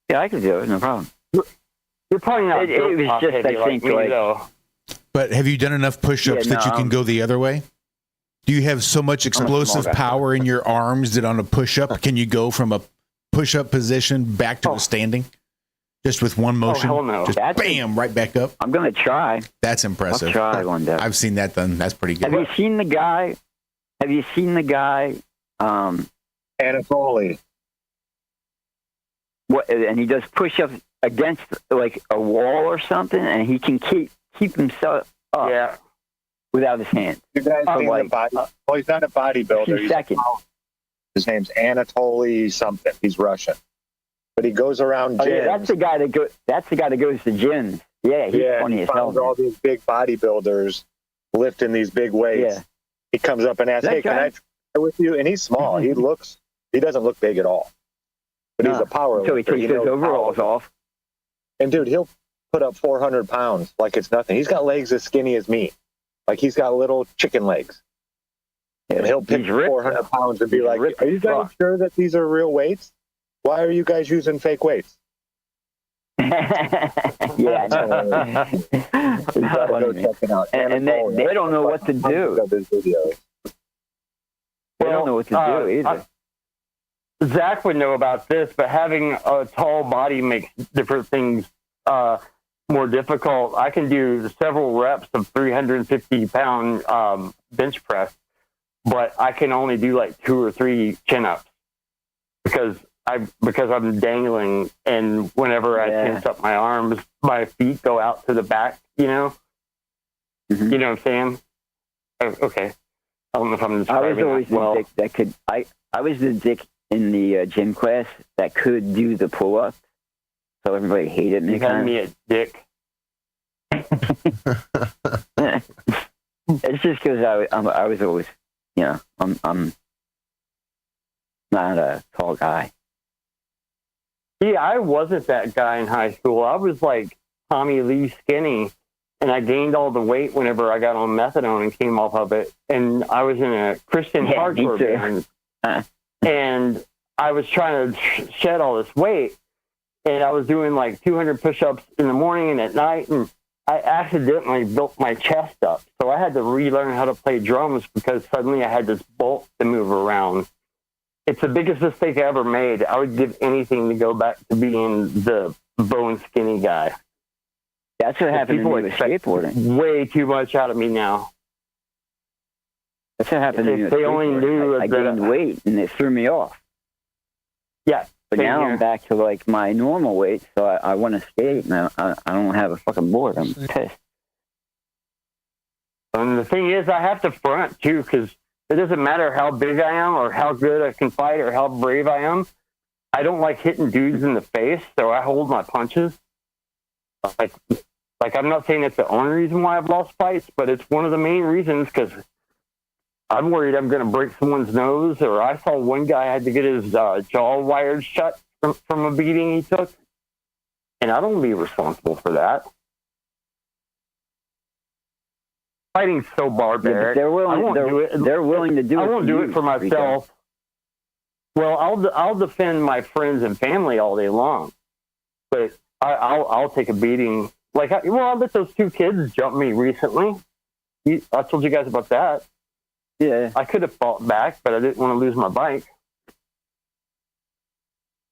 Yeah, I could do it. No problem. You're probably not. It was top just, heavy I think, me, like. though. But have you done enough push-ups that you can go the other way? Do you have so much explosive guy. power in your arms that on a push-up, can you go from a push-up position back to a standing? Just with one motion? hell no. Just bam, right back up? I'm going to try. That's impressive. I'll try one day. I've seen that done. That's pretty good. Have you seen the guy? Anatoly. What? And he does push-ups against like a wall or something, and he can keep himself up without his hands. You guys seen the body? Well, he's not a bodybuilder. His name's Anatoly something. He's Russian, but he goes around gyms. Oh, yeah, that's the guy that goes to gyms. Yeah, he's funny as hell. All these big bodybuilders lifting these big weights. Yeah. He comes up and asks, "Hey, can I try with you?" And he's small. He doesn't look big at all, but he's a power So he lifter. takes his overalls off. And dude, he'll put up 400 pounds like it's nothing. He's got legs as skinny as me. Like he's got little chicken legs. And he'll pick 400 pounds and be like, "Are you guys sure that these are real weights? Why are you guys using fake weights?" Yeah, I know. Go check it out. And they don't know what to do. They don't know what to do either. Zach would know about this, but having a tall body makes different things more difficult. I can do several reps of 350-pound bench press, but I can only do like 2 or 3 chin-ups because I'm dangling, and whenever I tense up my arms, my feet go out to the back. You know, you know what I'm saying? Okay, I don't know if I'm describing I was always well. the dick that could. I was the dick in the gym class that could do the pull-ups, so everybody hated me. You had me a dick. It's just because I was always, you know, I'm not a tall guy. Yeah, I wasn't that guy in high school. I was like Tommy Lee skinny, and I gained all the weight whenever I got on methadone and came off of it. And I was in a Christian hardcore band, and I was trying to shed all this weight, and I was doing like 200 push-ups in the morning and at night, and I accidentally built my chest up. So I had to relearn how to play drums because suddenly I had this bulk to move around. It's the biggest mistake I ever made. I would give anything to go back to being the bone skinny guy. That's what happened to me with skateboarding. Way too much out of me now. That's what happened to me with They only knew I gained weight, and it threw me off. Yeah. But now I'm back to like my normal weight, so I want to skate, and I don't have a fucking board. I'm pissed. And the thing is, I have to front, too, because it doesn't matter how big I am or how good I can fight or how brave I am. I don't like hitting dudes in the face, so I hold my punches. Like I'm not saying it's the only reason why I've lost fights, but it's one of the main reasons because I'm worried I'm going to break someone's nose. Or I saw one guy had to get his jaw wired shut from a beating he took, and I don't want to be responsible for that. Fighting's so barbaric. Yeah, they're willing to do it. I won't do it for myself. Well, I'll defend my friends and family all day long, but I'll take a beating. Like, I bet those 2 kids jumped me recently. I told you guys about that. Yeah, I could have fought back, but I didn't want to lose my bike.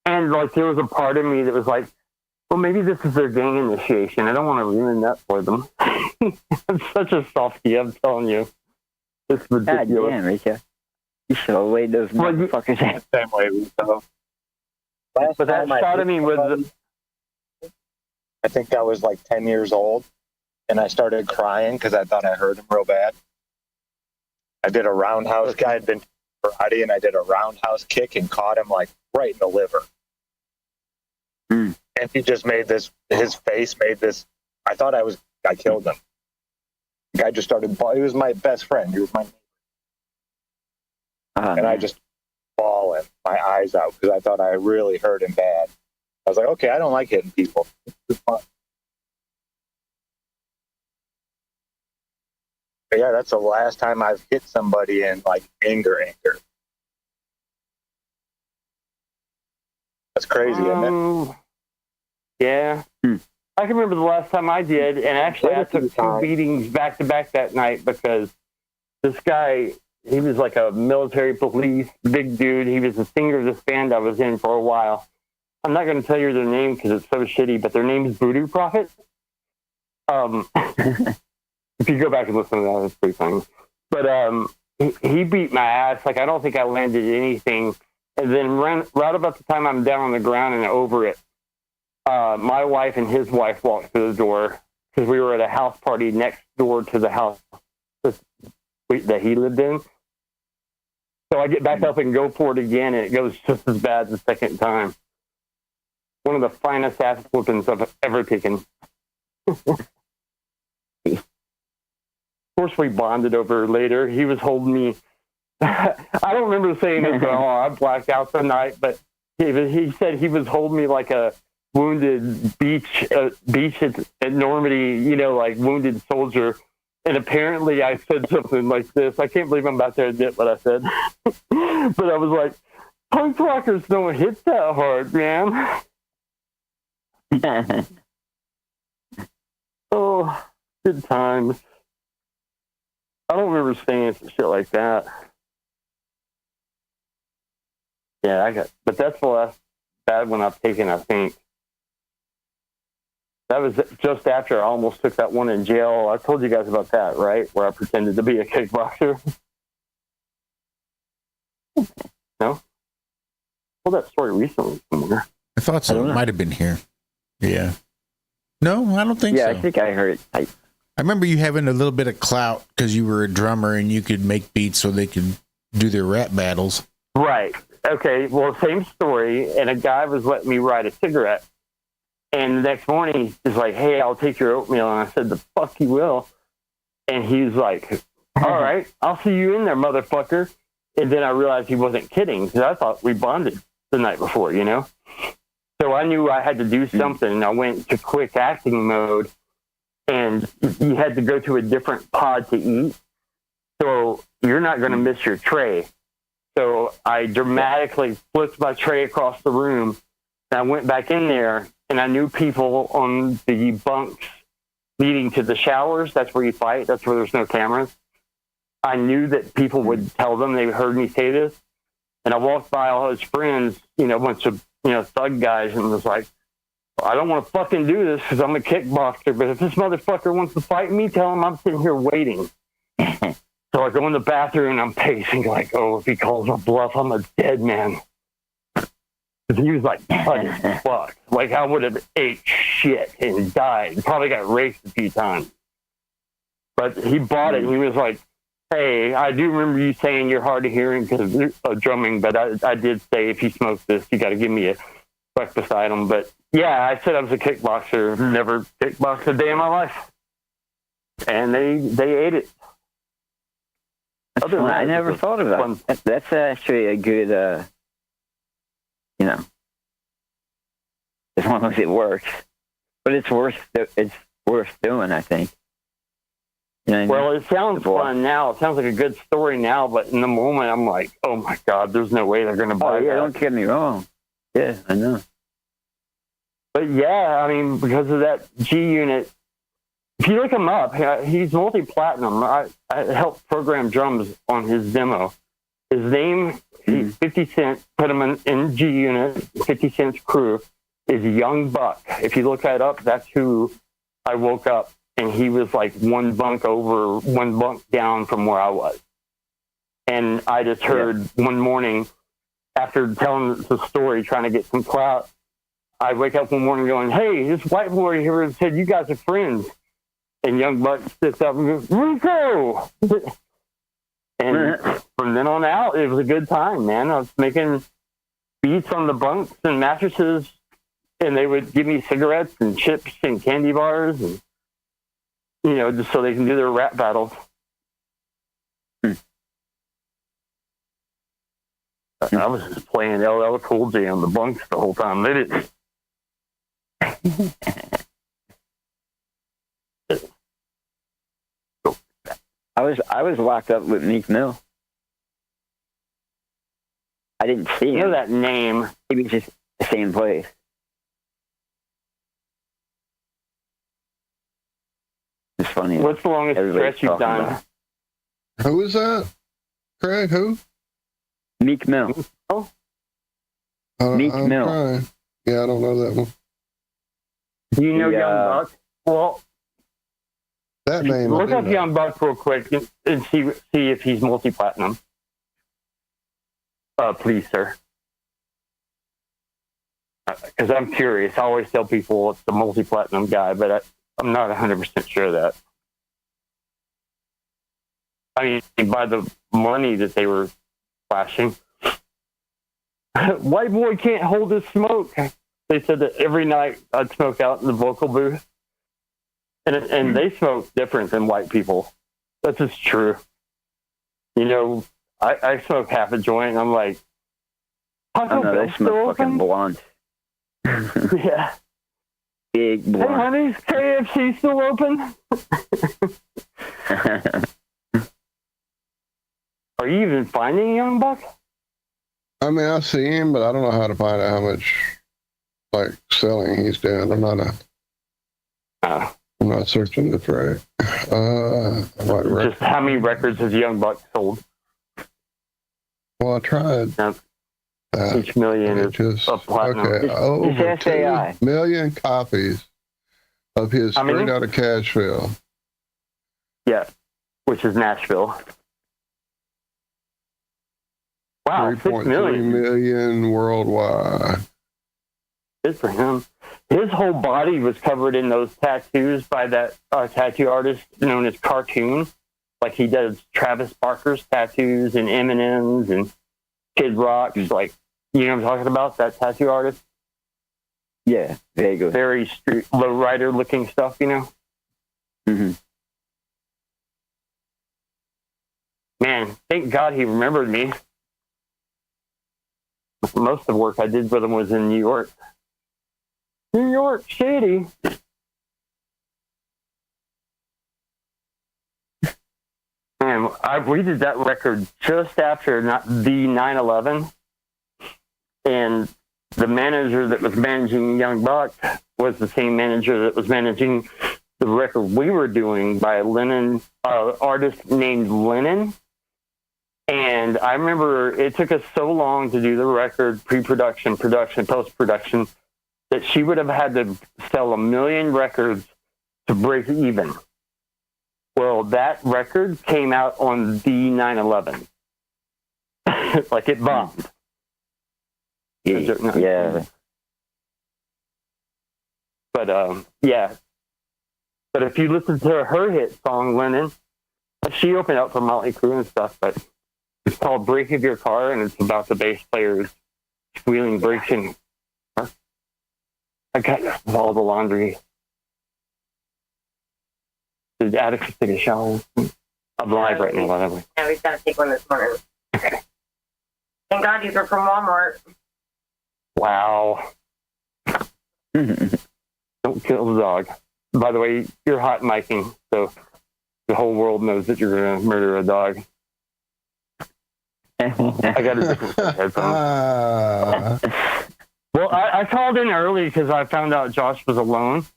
And like, there was a part of me that was like, well, maybe this is their gang initiation. I don't want to ruin that for them. I'm such a softie, I'm telling you. It's ridiculous. God damn, Rico. You should have laid those motherfuckers out. Same way, Rico. But that sodomy was... I think I was like 10 years old, and I started crying because I thought I hurt him real bad. I did a roundhouse. Guy had been karate, and I did a roundhouse kick and caught him like right in the liver. And he just made this. His face made this. I thought I killed him. The guy just started. He was my best friend. He was my. And I just bawling my eyes out because I thought I really hurt him bad. I was like, okay, I don't like hitting people. It's fun. But yeah, that's the last time I've hit somebody in like anger. That's crazy, isn't it? Yeah. I can remember the last time I did, and actually I took 2 beatings back to back that night because this guy, he was like a military police, big dude. He was the singer of this band I was in for a while. I'm not going to tell you their name because it's so shitty, but their name is Voodoo Prophet. If you go back and listen to that, it's pretty funny. But he beat my ass. Like, I don't think I landed anything. And then right about the time I'm down on the ground and over it, my wife and his wife walked through the door because we were at a house party next door to the house that he lived in. So I get back up and go for it again, and it goes just as bad the second time. One of the finest ass whoopings I've ever taken. Of course, we bonded over later. He was holding me. I don't remember saying this at all. I blacked out the night, but he said he was holding me like a wounded beach at Normandy, like wounded soldier. And apparently I said something like this. I can't believe I'm about to admit what I said. But I was like, punk rockers don't hit that hard, man. Oh, good times. I don't remember saying some shit like that. Yeah, but that's the last bad one I've taken, I think. That was just after I almost took that one in jail. I told you guys about that, right? Where I pretended to be a kickboxer. No? I told that story recently somewhere. I thought so. It might have been here. Yeah. No, I don't think so. Yeah, I think I heard. I remember you having a little bit of clout because you were a drummer and you could make beats so they could do their rap battles. Right. Okay. Well, same story. And a guy was letting me write a cigarette. And the next morning, he's like, hey, I'll take your oatmeal. And I said, the fuck you will. And he's like, all right, I'll see you in there, motherfucker. And then I realized he wasn't kidding because I thought we bonded the night before, So I knew I had to do something. And I went to quick acting mode. And you had to go to a different pod to eat. So you're not going to miss your tray. So I dramatically flipped my tray across the room. And I went back in there. And I knew people on the bunks leading to the showers. That's where you fight. That's where there's no cameras. I knew that people would tell them. They heard me say this. And I walked by all his friends, a bunch of, thug guys, and was like, I don't want to fucking do this because I'm a kickboxer. But if this motherfucker wants to fight me, tell him I'm sitting here waiting. So I go in the bathroom and I'm pacing like, if he calls my bluff, I'm a dead man. He was like, fuck. Like, I would have ate shit and died. Probably got raped a few times. But he bought it. And he was like, hey, I do remember you saying you're hard of hearing because of drumming, but I did say if you smoke this, you got to give me a breakfast item. But yeah, I said I was a kickboxer. Never kickboxed a day in my life. And they ate it. I never thought about it. That's actually a good... as long as it works, but it's worth doing, I think. Well, it sounds fun now. It sounds like a good story now, but in the moment, I'm like, oh my God, there's no way they're going to buy that. Don't get me wrong. Yeah, I know. But yeah, I mean, because of that G Unit, if you look him up, he's multi-platinum. I helped program drums on his demo. His name, 50 Cent, put him in G Unit, 50 Cent's crew, is Young Buck. If you look that up, that's who I woke up, and he was like one bunk down from where I was. And I just heard one morning, after telling the story, trying to get some clout, I wake up one morning going, hey, this white boy here said you guys are friends. And Young Buck sits up and goes, Rico! And from then on out, it was a good time, man. I was making beats on the bunks and mattresses, and they would give me cigarettes and chips and candy bars, and, you know, just so they can do their rap battles. I was just playing LL Cool J on the bunks the whole time. They didn't. I was locked up with Meek Mill. I didn't see him. You know that name? Maybe it's just the same place. It's funny. What's the longest stretch you've done? About. Who is that? Craig, who? Meek Mill. Oh. Meek Mill. Trying. Yeah, I don't know that one. Do you know Young Buck? Well, that name. Look up Young Buck real quick and see if he's multi-platinum. Please, sir. Because I'm curious. I always tell people it's the multi-platinum guy, but I'm not 100% sure of that. I mean, by the money that they were flashing. White boy can't hold his smoke. They said that every night I'd smoke out in the vocal booth. And they smoke different than white people. That's just true. You know, I smoke half a joint and I'm like, Taco Bell they smoke fucking blonde. Yeah. Big blonde. Hey, honey, is KFC still open? Are you even finding Young Buck? I mean, I see him, but I don't know how to find out how much, like, selling he's doing. I'm not searching this right. Just how many records has Young Buck sold? Well, I tried. Each million is a platinum. Okay, over 2 million copies of his Straight Outta Cashville. Yeah, which is Nashville. Wow, 6 million. 3.3 million worldwide. Good for him. His whole body was covered in those tattoos by that tattoo artist known as Cartoon. Like he does Travis Barker's tattoos and Eminem's and Kid Rock's. Like, you know what I'm talking about? That tattoo artist? Yeah, vaguely. Very street, lowrider looking stuff, you know? Mm-hmm. Man, thank God he remembered me. Most of the work I did with him was in New York. New York City. Man, we did that record just after the 9/11, and the manager that was managing Young Buck was the same manager that was managing the record we were doing by an artist named Lennon. And I remember it took us so long to do the record, pre-production, production, post-production, that she would have had to sell 1 million records to break even. Well, that record came out on the 9/11. Like it bombed. Yeah. But, yeah. But if you listen to her hit song, Lennon, she opened up for Motley Crue and stuff, but it's called Brake of Your Car, and it's about the bass players squealing brakes in. I got all the laundry. The attic to take a shower. I'm live right now, by the way. Yeah, we've got to take one this morning. Okay. Thank God these are from Walmart. Wow. Don't kill the dog. By the way, you're hot micing, so the whole world knows that you're going to murder a dog. I got a different headphone. Well, I called in early because I found out Josh was alone.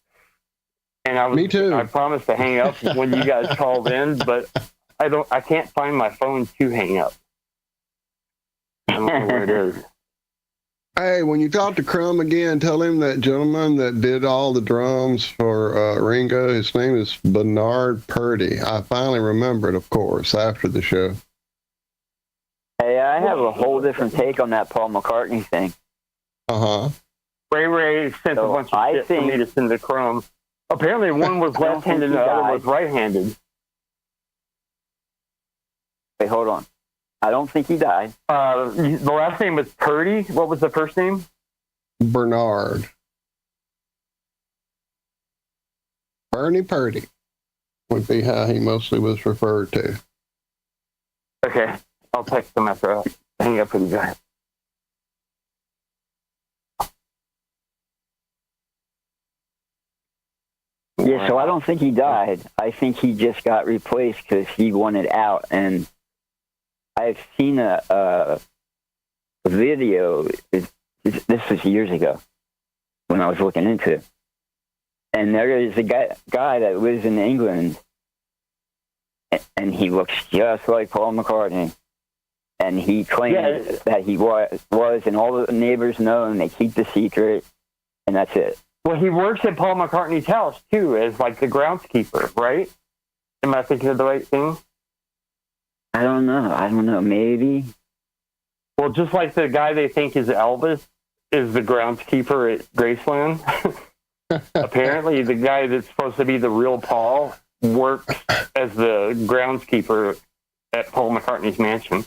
And Me too. I promised to hang up when you guys called in, but I can't find my phone to hang up. I don't know where it is. Hey, when you talk to Crumb again, tell him that gentleman that did all the drums for Ringo, his name is Bernard Purdy. I finally remembered, of course, after the show. have a whole different take on that Paul McCartney thing. Ray sent a bunch of shit for me to send to Chrome. Apparently, one was left-handed and the other was right-handed. Wait, hold on. I don't think he died. The last name was Purdy. What was the first name? Bernard. Bernie Purdy would be how he mostly was referred to. Okay. I'll text him after I hang up with you guys. Yeah, so I don't think he died. I think he just got replaced because he wanted out. And I've seen a video. This was years ago when I was looking into it. And there is a guy that lives in England, and he looks just like Paul McCartney. And he claims that he was, and all the neighbors know, and they keep the secret, and that's it. Well, he works at Paul McCartney's house, too, as, like, the groundskeeper, right? Am I thinking of the right thing? I don't know. Maybe. Well, just like the guy they think is Elvis is the groundskeeper at Graceland. Apparently, the guy that's supposed to be the real Paul works as the groundskeeper at Paul McCartney's mansion.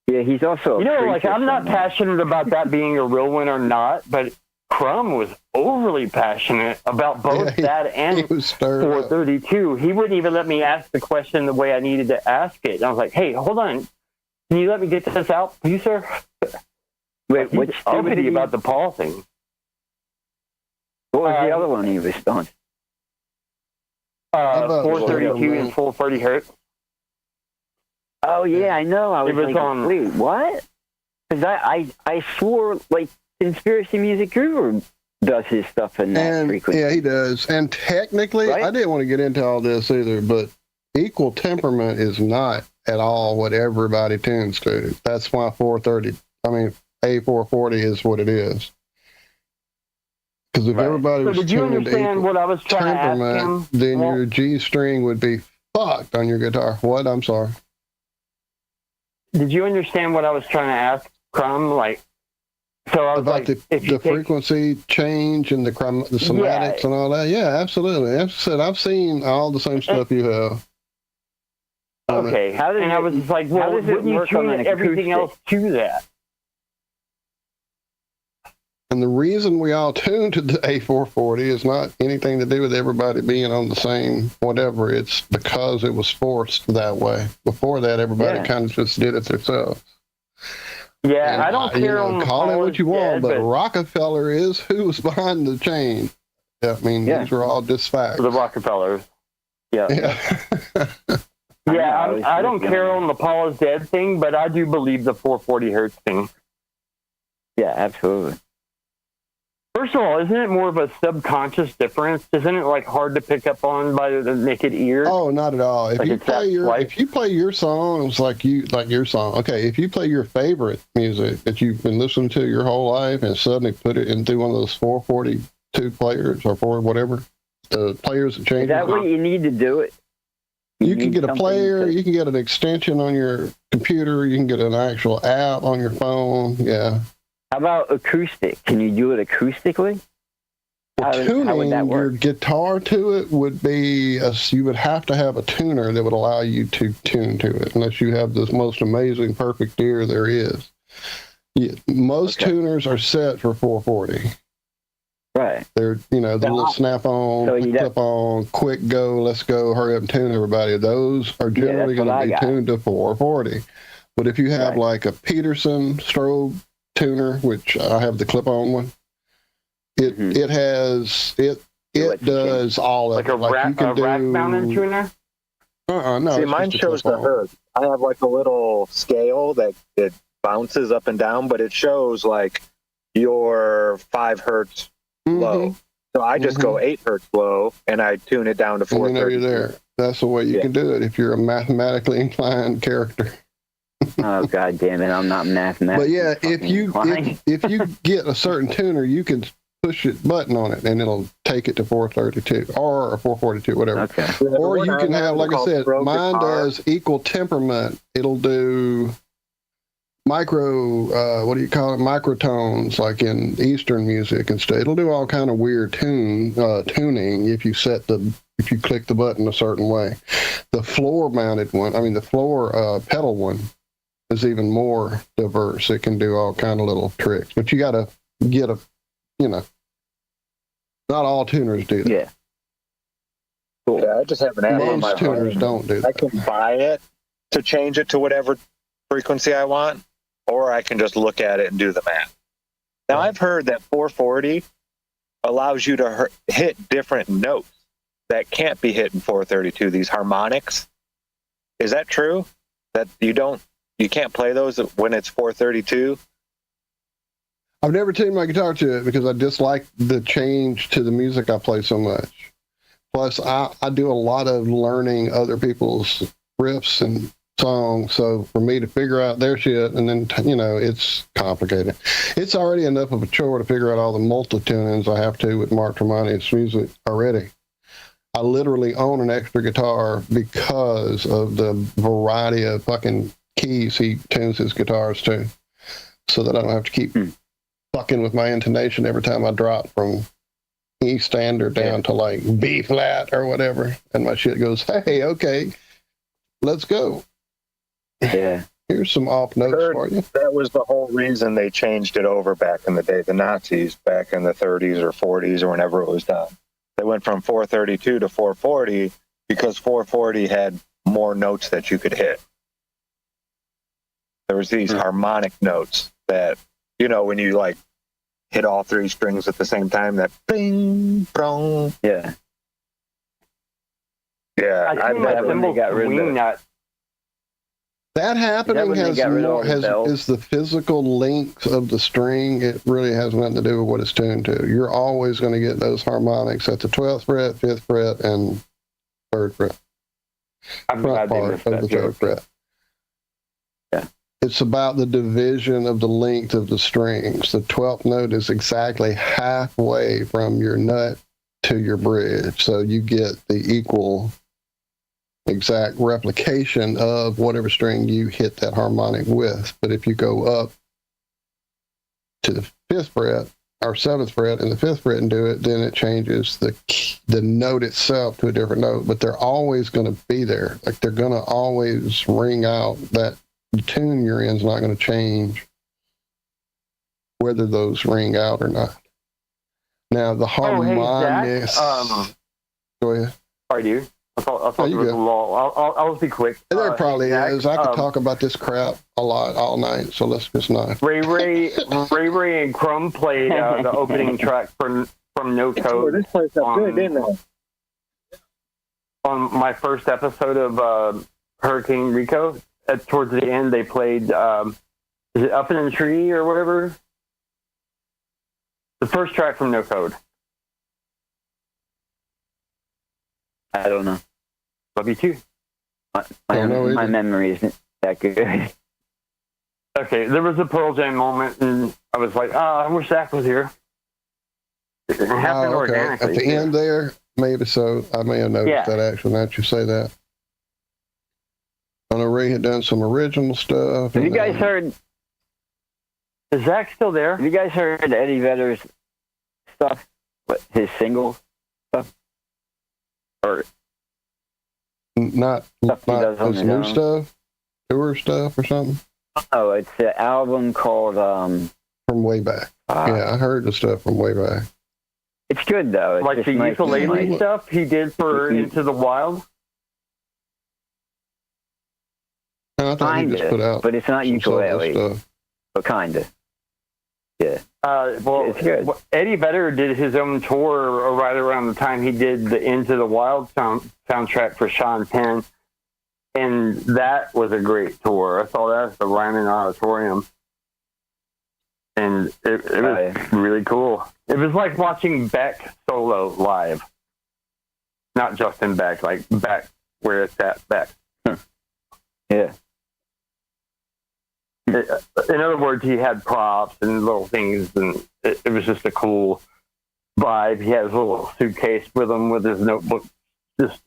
Yeah, he's also I'm not passionate about that being a real one or not, but Crumb was overly passionate about both that and 432. He wouldn't even let me ask the question the way I needed to ask it. And I was like, hey, hold on. Can you let me get this out, please, sir? Wait, what's stupidity about the Paul thing? What was the other one he was on? 432 and 430 hertz. Oh, yeah, I know. I was It was like, on- wait, what? Because I swore, like, Conspiracy Music Guru does his stuff in that frequency. Yeah, he does. And technically, Right? I didn't want to get into all this either, but equal temperament is not at all what everybody tunes to. That's why A440 is what it is. Because if everybody was So did you tuned to understand equal what I was trying to ask temperament, him? then Well- your G string would be fucked on your guitar. What? I'm sorry. Did you understand what I was trying to ask, Crumb? Like, so I was About like, the frequency change and the somatics and all that. Yeah, absolutely. As I said, I've seen all the same stuff you have. Okay, and I was just like, well, wouldn't you tune everything else to that? And the reason we all tune to the A440 is not anything to do with everybody being on the same whatever. It's because it was forced that way. Before that, everybody kind of just did it themselves. Yeah, And I don't care on the call it what you want, but but Rockefeller is who was behind the change. I mean, these are all just facts. the Rockefellers. Yeah. Yeah, I don't care on the Paul is dead thing, but I do believe the 440 hertz thing. Yeah, absolutely. First of all, isn't it more of a subconscious difference? Isn't it like hard to pick up on by the naked ear? Oh, not at all. If Like you it's that play your song, it's like your song. Okay, if you play your favorite music that you've been listening to your whole life and suddenly put it into one of those 442 players or whatever, the players that change. Is that what you need to do it? You can get a player, you can get an extension on your computer, you can get an actual app on your phone. Yeah. How about acoustic? Can you do it acoustically? Tuning your guitar to it would be, you would have to have a tuner that would allow you to tune to it, unless you have this most amazing, perfect ear there is. Most tuners are set for 440. Right. They're, the little snap-on, clip-on, quick go, let's go, hurry up and tune everybody. Those are generally going to be tuned to 440. But if you have like a Peterson strobe tuner, which I have the clip-on one, it does all of like it. A rack-mounted tuner? No. See, mine shows the hertz. I have like a little scale that bounces up and down, but it shows like your 5 hertz low. So I just go 8 hertz low, and I tune it down to 430. You're there. That's the way you can do it if you're a mathematically inclined character. Oh, God damn it, I'm not mathematically. But yeah, if you get a certain tuner, you can push a button on it and it'll take it to 432 or 442, whatever. Okay. Or you can have, like I said, mine does equal temperament. It'll do microtones, like in Eastern music and stuff. It'll do all kind of weird tuning if you click the button a certain way. The floor pedal one is even more diverse. It can do all kind of little tricks, but you got to get not all tuners do that. Yeah. Cool. Yeah, I just have an app on my phone. Most tuners don't do that. I can buy it to change it to whatever frequency I want, or I can just look at it and do the math. Now, I've heard that 440 allows you to hit different notes that can't be hit in 432, these harmonics. Is that true? That you can't play those when it's 432? I've never tuned my guitar to it because I dislike the change to the music I play so much. Plus, I do a lot of learning other people's riffs and songs, so for me to figure out their shit, and then, it's complicated. It's already enough of a chore to figure out all the multi-tunings I have to with Mark Tremonti's music already. I literally own an extra guitar because of the variety of fucking keys he tunes his guitars to, so that I don't have to keep fucking with my intonation every time I drop from E standard down to like B flat or whatever, and my shit goes, hey, okay, let's go. Yeah. Here's some off notes for you. That was the whole reason they changed it over back in the day. The Nazis back in the 30s or 40s or whenever it was done. They went from 432 to 440 because 440 had more notes that you could hit. There was these harmonic notes that, when you like hit all three strings at the same time, that bing, brong. Yeah. I think my cymbals swing that. That happening is the physical length of the string. It really has nothing to do with what it's tuned to. You're always going to get those harmonics at the 12th fret, 5th fret, and 3rd fret. Front part of the 3rd fret. Yeah. It's about the division of the length of the strings. The 12th note is exactly halfway from your nut to your bridge. So you get the equal exact replication of whatever string you hit that harmonic with. But if you go up to the 5th fret or 7th fret and the 5th fret and do it, then it changes the note itself to a different note. But they're always going to be there. Like, they're going to always ring out. That the tune you're in is not going to change whether those ring out or not. Now, the harmonics... go ahead. Are you? I thought there was a law. I'll be quick. There probably Zack, is. I could talk about this crap a lot all night, so let's just not. Ray and Crumb played the opening track from No Code. This place up good, didn't it? On my first episode of Hurricane Rico, towards the end, they played, is it Up in the Tree or whatever? The first track from No Code. I don't know. Love you too. My memory isn't that good. Okay, there was a Pearl Jam moment, and I was like, I wish Zack was here. It happened organically. At the end there, maybe so. I may have noticed that actually, now that you say that. I know Ray had done some original stuff. Have you guys heard... Is Zack still there? Have you guys heard Eddie Vedder's stuff? His single stuff? Or not his new stuff, tour stuff or something. Oh, it's an album called from way back. Yeah, I heard the stuff from way back. It's good though. It's like the ukulele stuff he did for Into the Wild. I thought he just put out, but it's not ukulele stuff. But kinda. Yeah. Well, Eddie Vedder did his own tour right around the time he did the Into the Wild soundtrack for Sean Penn, and that was a great tour. I saw that at the Ryman Auditorium, and it was really cool. It was like watching Beck solo live, not Justin Beck, like Beck where it's at Beck. Yeah. In other words, he had props and little things, and it was just a cool vibe. He had his little suitcase with him with his notebook, just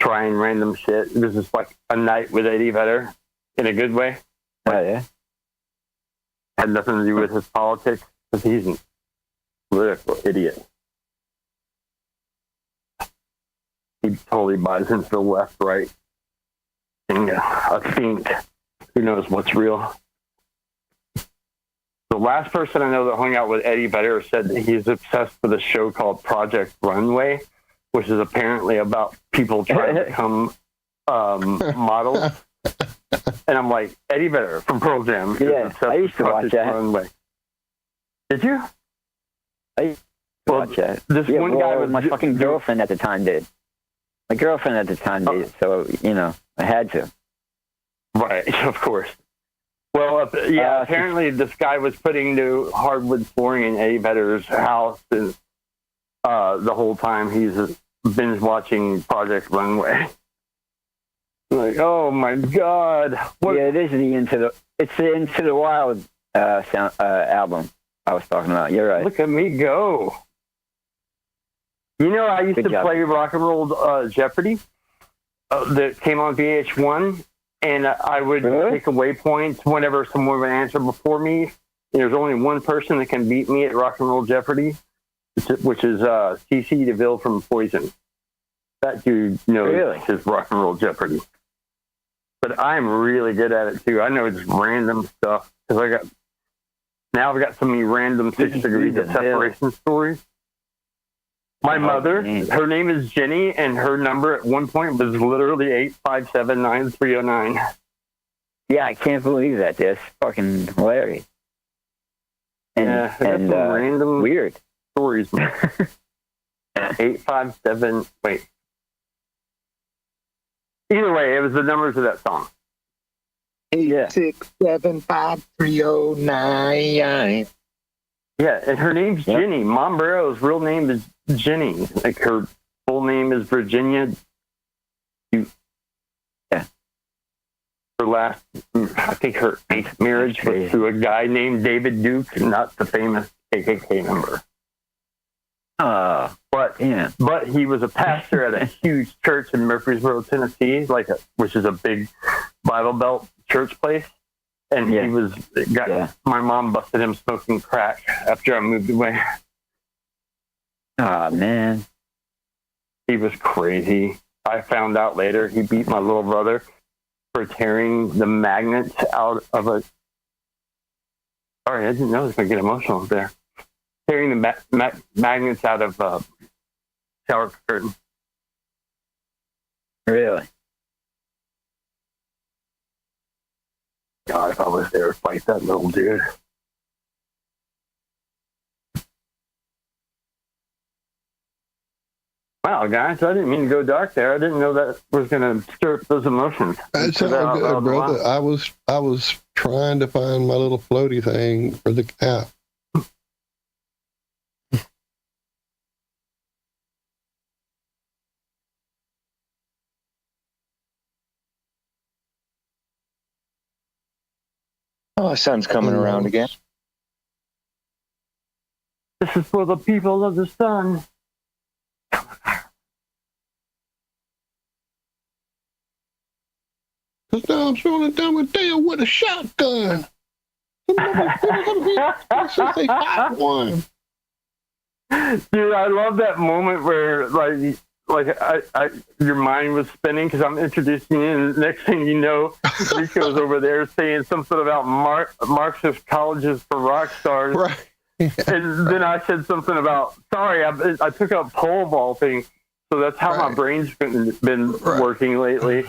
trying random shit. It was just like a night with Eddie Vedder in a good way. Oh, yeah. had nothing to do with his politics, because he's a political idiot. He totally buys into the left-right thing. I think, who knows what's real. The last person I know that hung out with Eddie Vedder said that he's obsessed with a show called Project Runway, which is apparently about people trying to become models. And I'm like, Eddie Vedder from Pearl Jam. Yeah, I used to watch that. Runway. Did you? I used to watch that. This one guy was my fucking girlfriend at the time did. My girlfriend at the time did, so, I had to. Right, of course. Well, apparently this guy was putting new hardwood flooring in Eddie Vedder's house, and the whole time he's binge watching Project Runway. Like, oh my God! What? Yeah, it is the Into the Wild album I was talking about. You're right. Look at me go! I used to play Rock and Roll Jeopardy that came on VH1. And I would take away points whenever someone would answer before me. And there's only one person that can beat me at Rock and Roll Jeopardy, which is C.C. DeVille from Poison. That dude knows his Rock and Roll Jeopardy. But I'm really good at it, too. I know just random stuff. Because I've got so many random 6 degrees of separation stories. My mother, her name is Jenny, and her number at one point was literally 857-9309. Yeah, I can't believe that. That's fucking hilarious. And some random weird stories. 857. Wait. Either way, it was the numbers of that song. 8675309. Yeah, and her name's Jenny. Mom Barrow's real name is Jenny. Like, her full name is Virginia. Her last, I think her 8th marriage was to a guy named David Duke, not the famous KKK member. But he was a pastor at a huge church in Murfreesboro, Tennessee, which is a big Bible Belt church place. And my mom busted him smoking crack after I moved away. Oh, man. He was crazy. I found out later he beat my little brother for tearing the magnets out of a... Sorry, I didn't know I was going to get emotional there. Tearing the magnets out of a shower curtain. Really? God, if I was there to fight that little dude. Wow, guys, I didn't mean to go dark there. I didn't know that was going to stir up those emotions. That's all good, brother. I was trying to find my little floaty thing for the app. Oh, the sun's coming around again. This is for the people of the sun. Because now I'm showing it down with Dale with a shotgun. Dude, I love that moment where, your mind was spinning because I'm introducing you, and the next thing you know, Rico's over there saying something about Marxist colleges for rock stars. Right. And then I said something about, sorry, I took up pole vaulting, so that's how my brain's been working lately.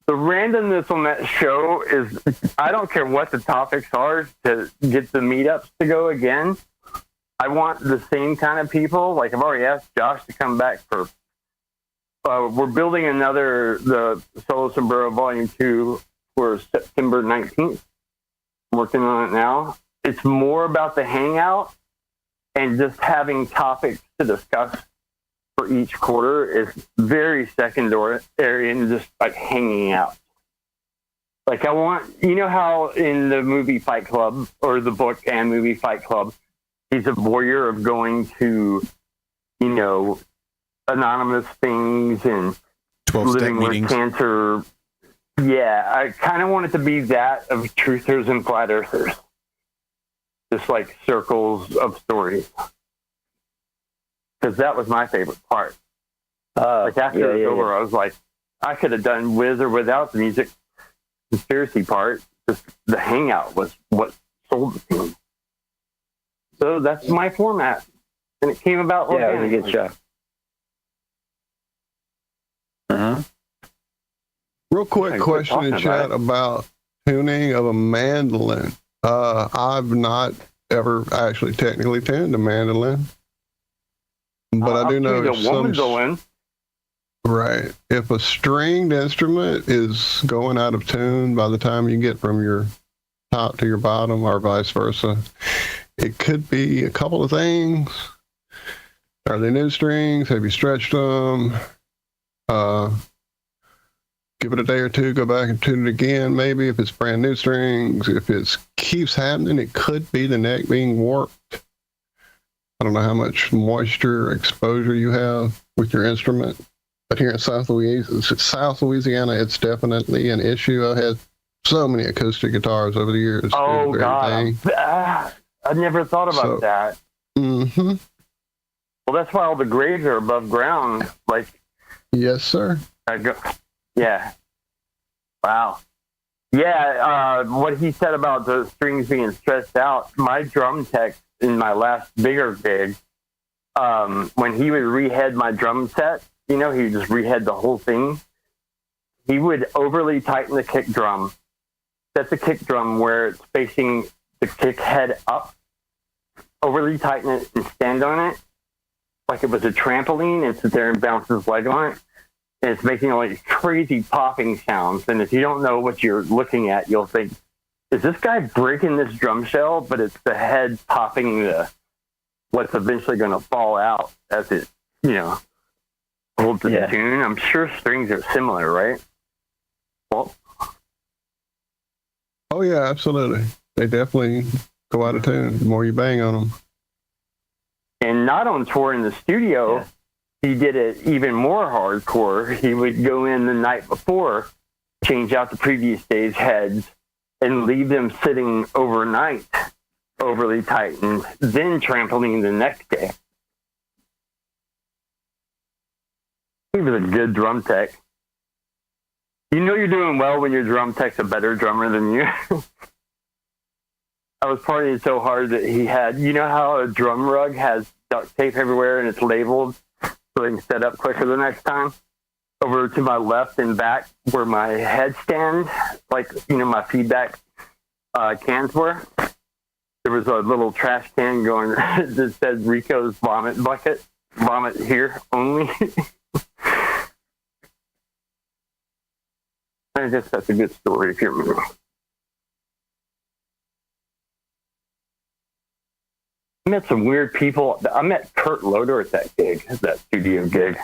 The randomness on that show is, I don't care what the topics are to get the meetups to go again. I want the same kind of people. Like, I've already asked Josh to come back for, we're building the Solo Sombrero Volume 2 for September 19th. I'm working on it now. It's more about the hangout and just having topics to discuss for each quarter is very secondary and just like hanging out. Like, I want, how in the movie Fight Club, or the book and movie Fight Club, he's a voyeur of going to, anonymous things and living with cancer. Yeah, I kind of want it to be that of truthers and flat earthers. just like circles of stories. Because that was my favorite part. Like after it was over, I was like, I could have done with or without the music conspiracy part. Just the hangout was what sold it to me. So that's my format. And it came about organically. Yeah, it was a good show. Real quick question in chat about tuning of a mandolin. I've not ever actually technically tuned a mandolin, but I do know if some. Right. If a stringed instrument is going out of tune by the time you get from your top to your bottom, or vice versa, it could be a couple of things. Are they new strings? Have you stretched them? Give it a day or two, go back and tune it again, maybe, if it's brand new strings. If it keeps happening, it could be the neck being warped. I don't know how much moisture exposure you have with your instrument, but here in South Louisiana, it's definitely an issue. I've had so many acoustic guitars over the years. Oh, God. I never thought about that. Mm-hmm. Well, that's why all the graves are above ground. Like, yes, sir. Yeah. Wow. Yeah, what he said about the strings being stretched out, my drum tech in my last bigger gig, when he would rehead my drum set, he would just rehead the whole thing. He would overly tighten the kick drum, set the kick drum where it's facing the kick head up, overly tighten it and stand on it like it was a trampoline, and sit there and bounce his leg on it. And it's making like crazy popping sounds. And if you don't know what you're looking at, you'll think, is this guy breaking this drum shell? But it's the head popping what's eventually going to fall out as it, holds the tune. I'm sure strings are similar, right? Well, oh, yeah, absolutely. They definitely go out of tune the more you bang on them. And not on tour in the studio. Yeah. He did it even more hardcore. He would go in the night before, change out the previous day's heads, and leave them sitting overnight, overly tightened, then trampoline the next day. He was a good drum tech. You know you're doing well when your drum tech's a better drummer than you. I was partying so hard that he had, how a drum rug has duct tape everywhere and it's labeled so they can set up quicker the next time? Over to my left and back where my headstand, my feedback cans were, there was a little trash can going that said Rico's vomit bucket, vomit here only. I guess that's a good story if you remember. I met some weird people. I met Kurt Loder at that studio gig.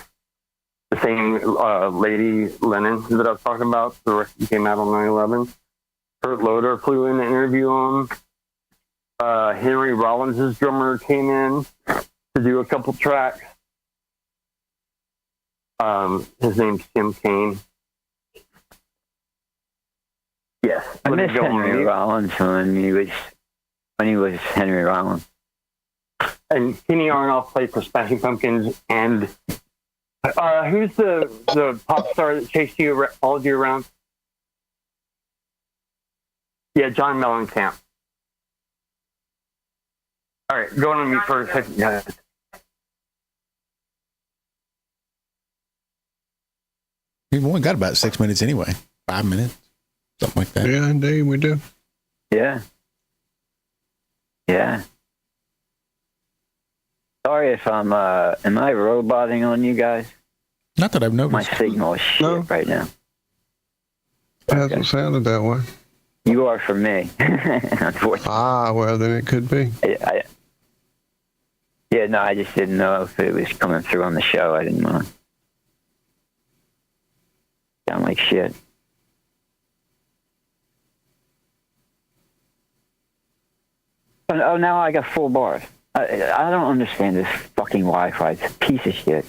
The same lady, Lennon, that I was talking about, the record came out on 9/11. Kurt Loder flew in to interview him. Henry Rollins' drummer came in to do a couple tracks. His name's Tim Kane. Yes. I miss Henry Rollins when he was Henry Rollins. And Kenny Aronoff played for Smashing Pumpkins. And who's the pop star that chased you, followed you around? Yeah, John Mellencamp. All right, go on mute for a second, guys. We've only got about 6 minutes anyway. 5 minutes, something like that. Yeah, indeed, we do. Yeah. Yeah. Sorry if am I roboting on you guys? Not that I've noticed. My signal is shit right now. It hasn't sounded that way. You are for me, unfortunately. Well, then it could be. I just didn't know if it was coming through on the show. I didn't want to sound like shit. Oh, now I got full bars. I don't understand this fucking Wi-Fi. It's a piece of shit.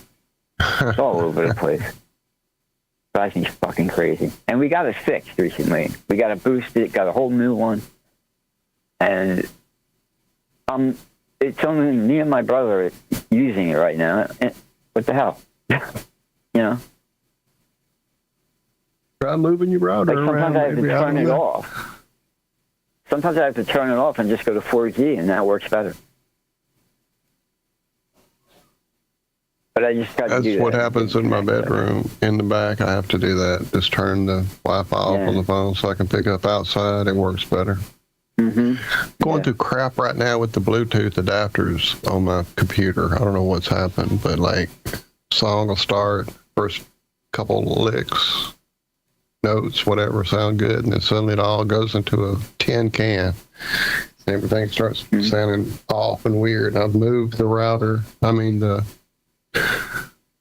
It's all over the place. Drives me fucking crazy. And we got it fixed recently. We got it boosted, got a whole new one. And It's only me and my brother using it right now. What the hell? You know? Try moving your router like sometimes around. I have to turn it off. Sometimes I have to turn it off and just go to 4G, and that works better. But I just got to do that. That's what happens in my bedroom. In the back, I have to do that. Just turn the Wi-Fi off on the phone so I can pick up outside. It works better. Going through crap right now with the Bluetooth adapters on my computer. I don't know what's happened, but like, song will start, first couple licks, notes, whatever, sound good, and then suddenly it all goes into a tin can. And everything starts sounding off and weird. I've moved the router, the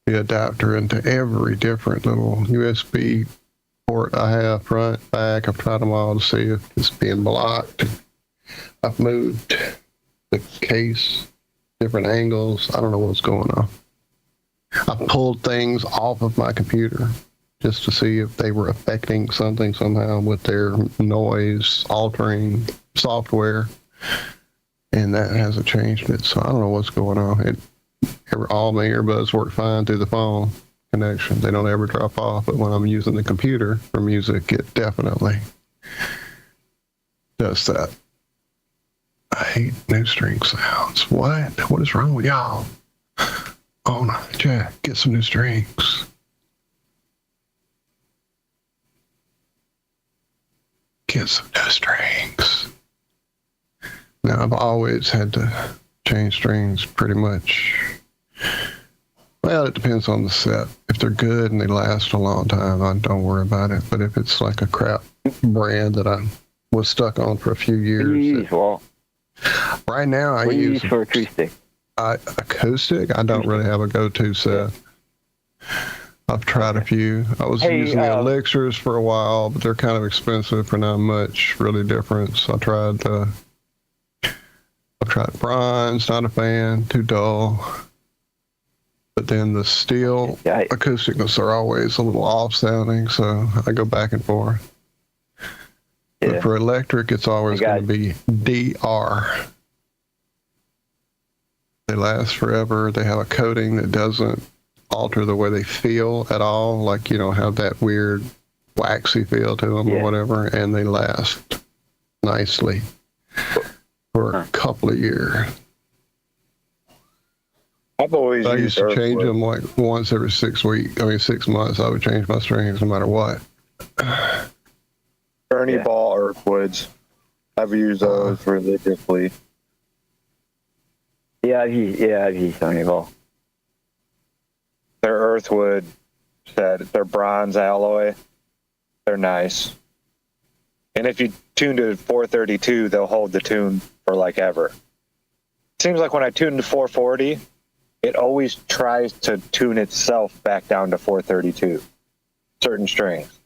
adapter into every different little USB port I have, front, back. I've tried them all to see if it's being blocked. I've moved the case, different angles. I don't know what's going on. I pulled things off of my computer just to see if they were affecting something somehow with their noise altering software, and that hasn't changed it. So I don't know what's going on. All my earbuds work fine through the phone connection. They don't ever drop off, but when I'm using the computer for music, it definitely does that. I hate new string sounds. What is wrong with y'all? Oh no, Jack, get some new strings. Get some new strings. Now, I've always had to change strings pretty much. Well, it depends on the set. If they're good and they last a long time, I don't worry about it. But if it's like a crap brand that I was stuck on for a few years. What do you use, Walt? Right now, I use for acoustic. Acoustic? I don't really have a go-to set. I've tried a few. I was using the elixirs for a while, but they're kind of expensive for not much really difference. I've tried bronze, not a fan, too dull. But then the steel acousticness are always a little off-sounding, so I go back and forth. But for electric, it's always going to be DR. They last forever. They have a coating that doesn't alter the way they feel at all, like, have that weird waxy feel to them or whatever, and they last nicely for a couple of years. I've always I used to change them like once every 6 months. I would change my strings no matter what. Ernie Ball Earthwoods. I've used those religiously. I've used Ernie Ball. They're Earthwood set. They're bronze alloy. They're nice. And if you tune to 432, they'll hold the tune for like ever. It seems like when I tune to 440, it always tries to tune itself back down to 432, certain strings.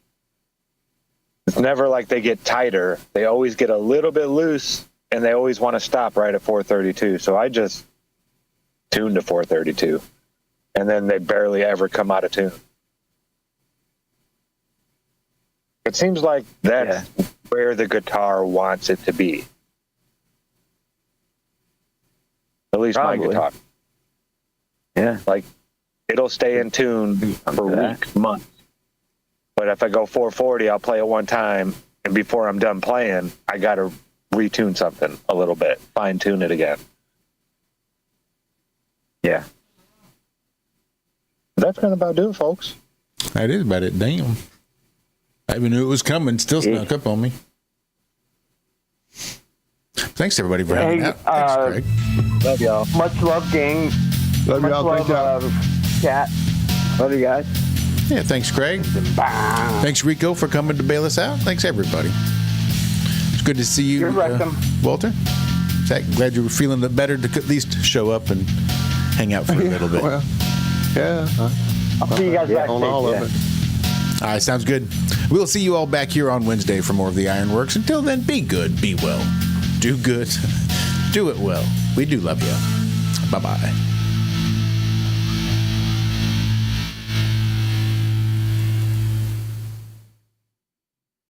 It's never like they get tighter. They always get a little bit loose, and they always want to stop right at 432. So I just tune to 432, and then they barely ever come out of tune. It seems like that's where the guitar wants it to be. At least my guitar. Yeah. Like, it'll stay in tune for weeks, months. But if I go 440, I'll play it one time, and before I'm done playing, I got to retune something a little bit, fine-tune it again. Yeah. That's going to about do it, folks. That is about it. Damn. I even knew it was coming. Still snuck up on me. Thanks, everybody, for hanging out. Thanks, Craig. Love y'all. Much love, gang. Love y'all. Thank y'all. Chat. Love you guys. Yeah, thanks, Craig. Bye. Thanks, Rico, for coming to bail us out. Thanks, everybody. It's good to see you, You're welcome. Walter. Zack, glad you were feeling better to at least show up and hang out for a little bit. Well, I'll see you guys back on all of it. All right, sounds good. We'll see you all back here on Wednesday for more of the Ironworks. Until then, be good, be well, do good, do it well. We do love you. Bye-bye.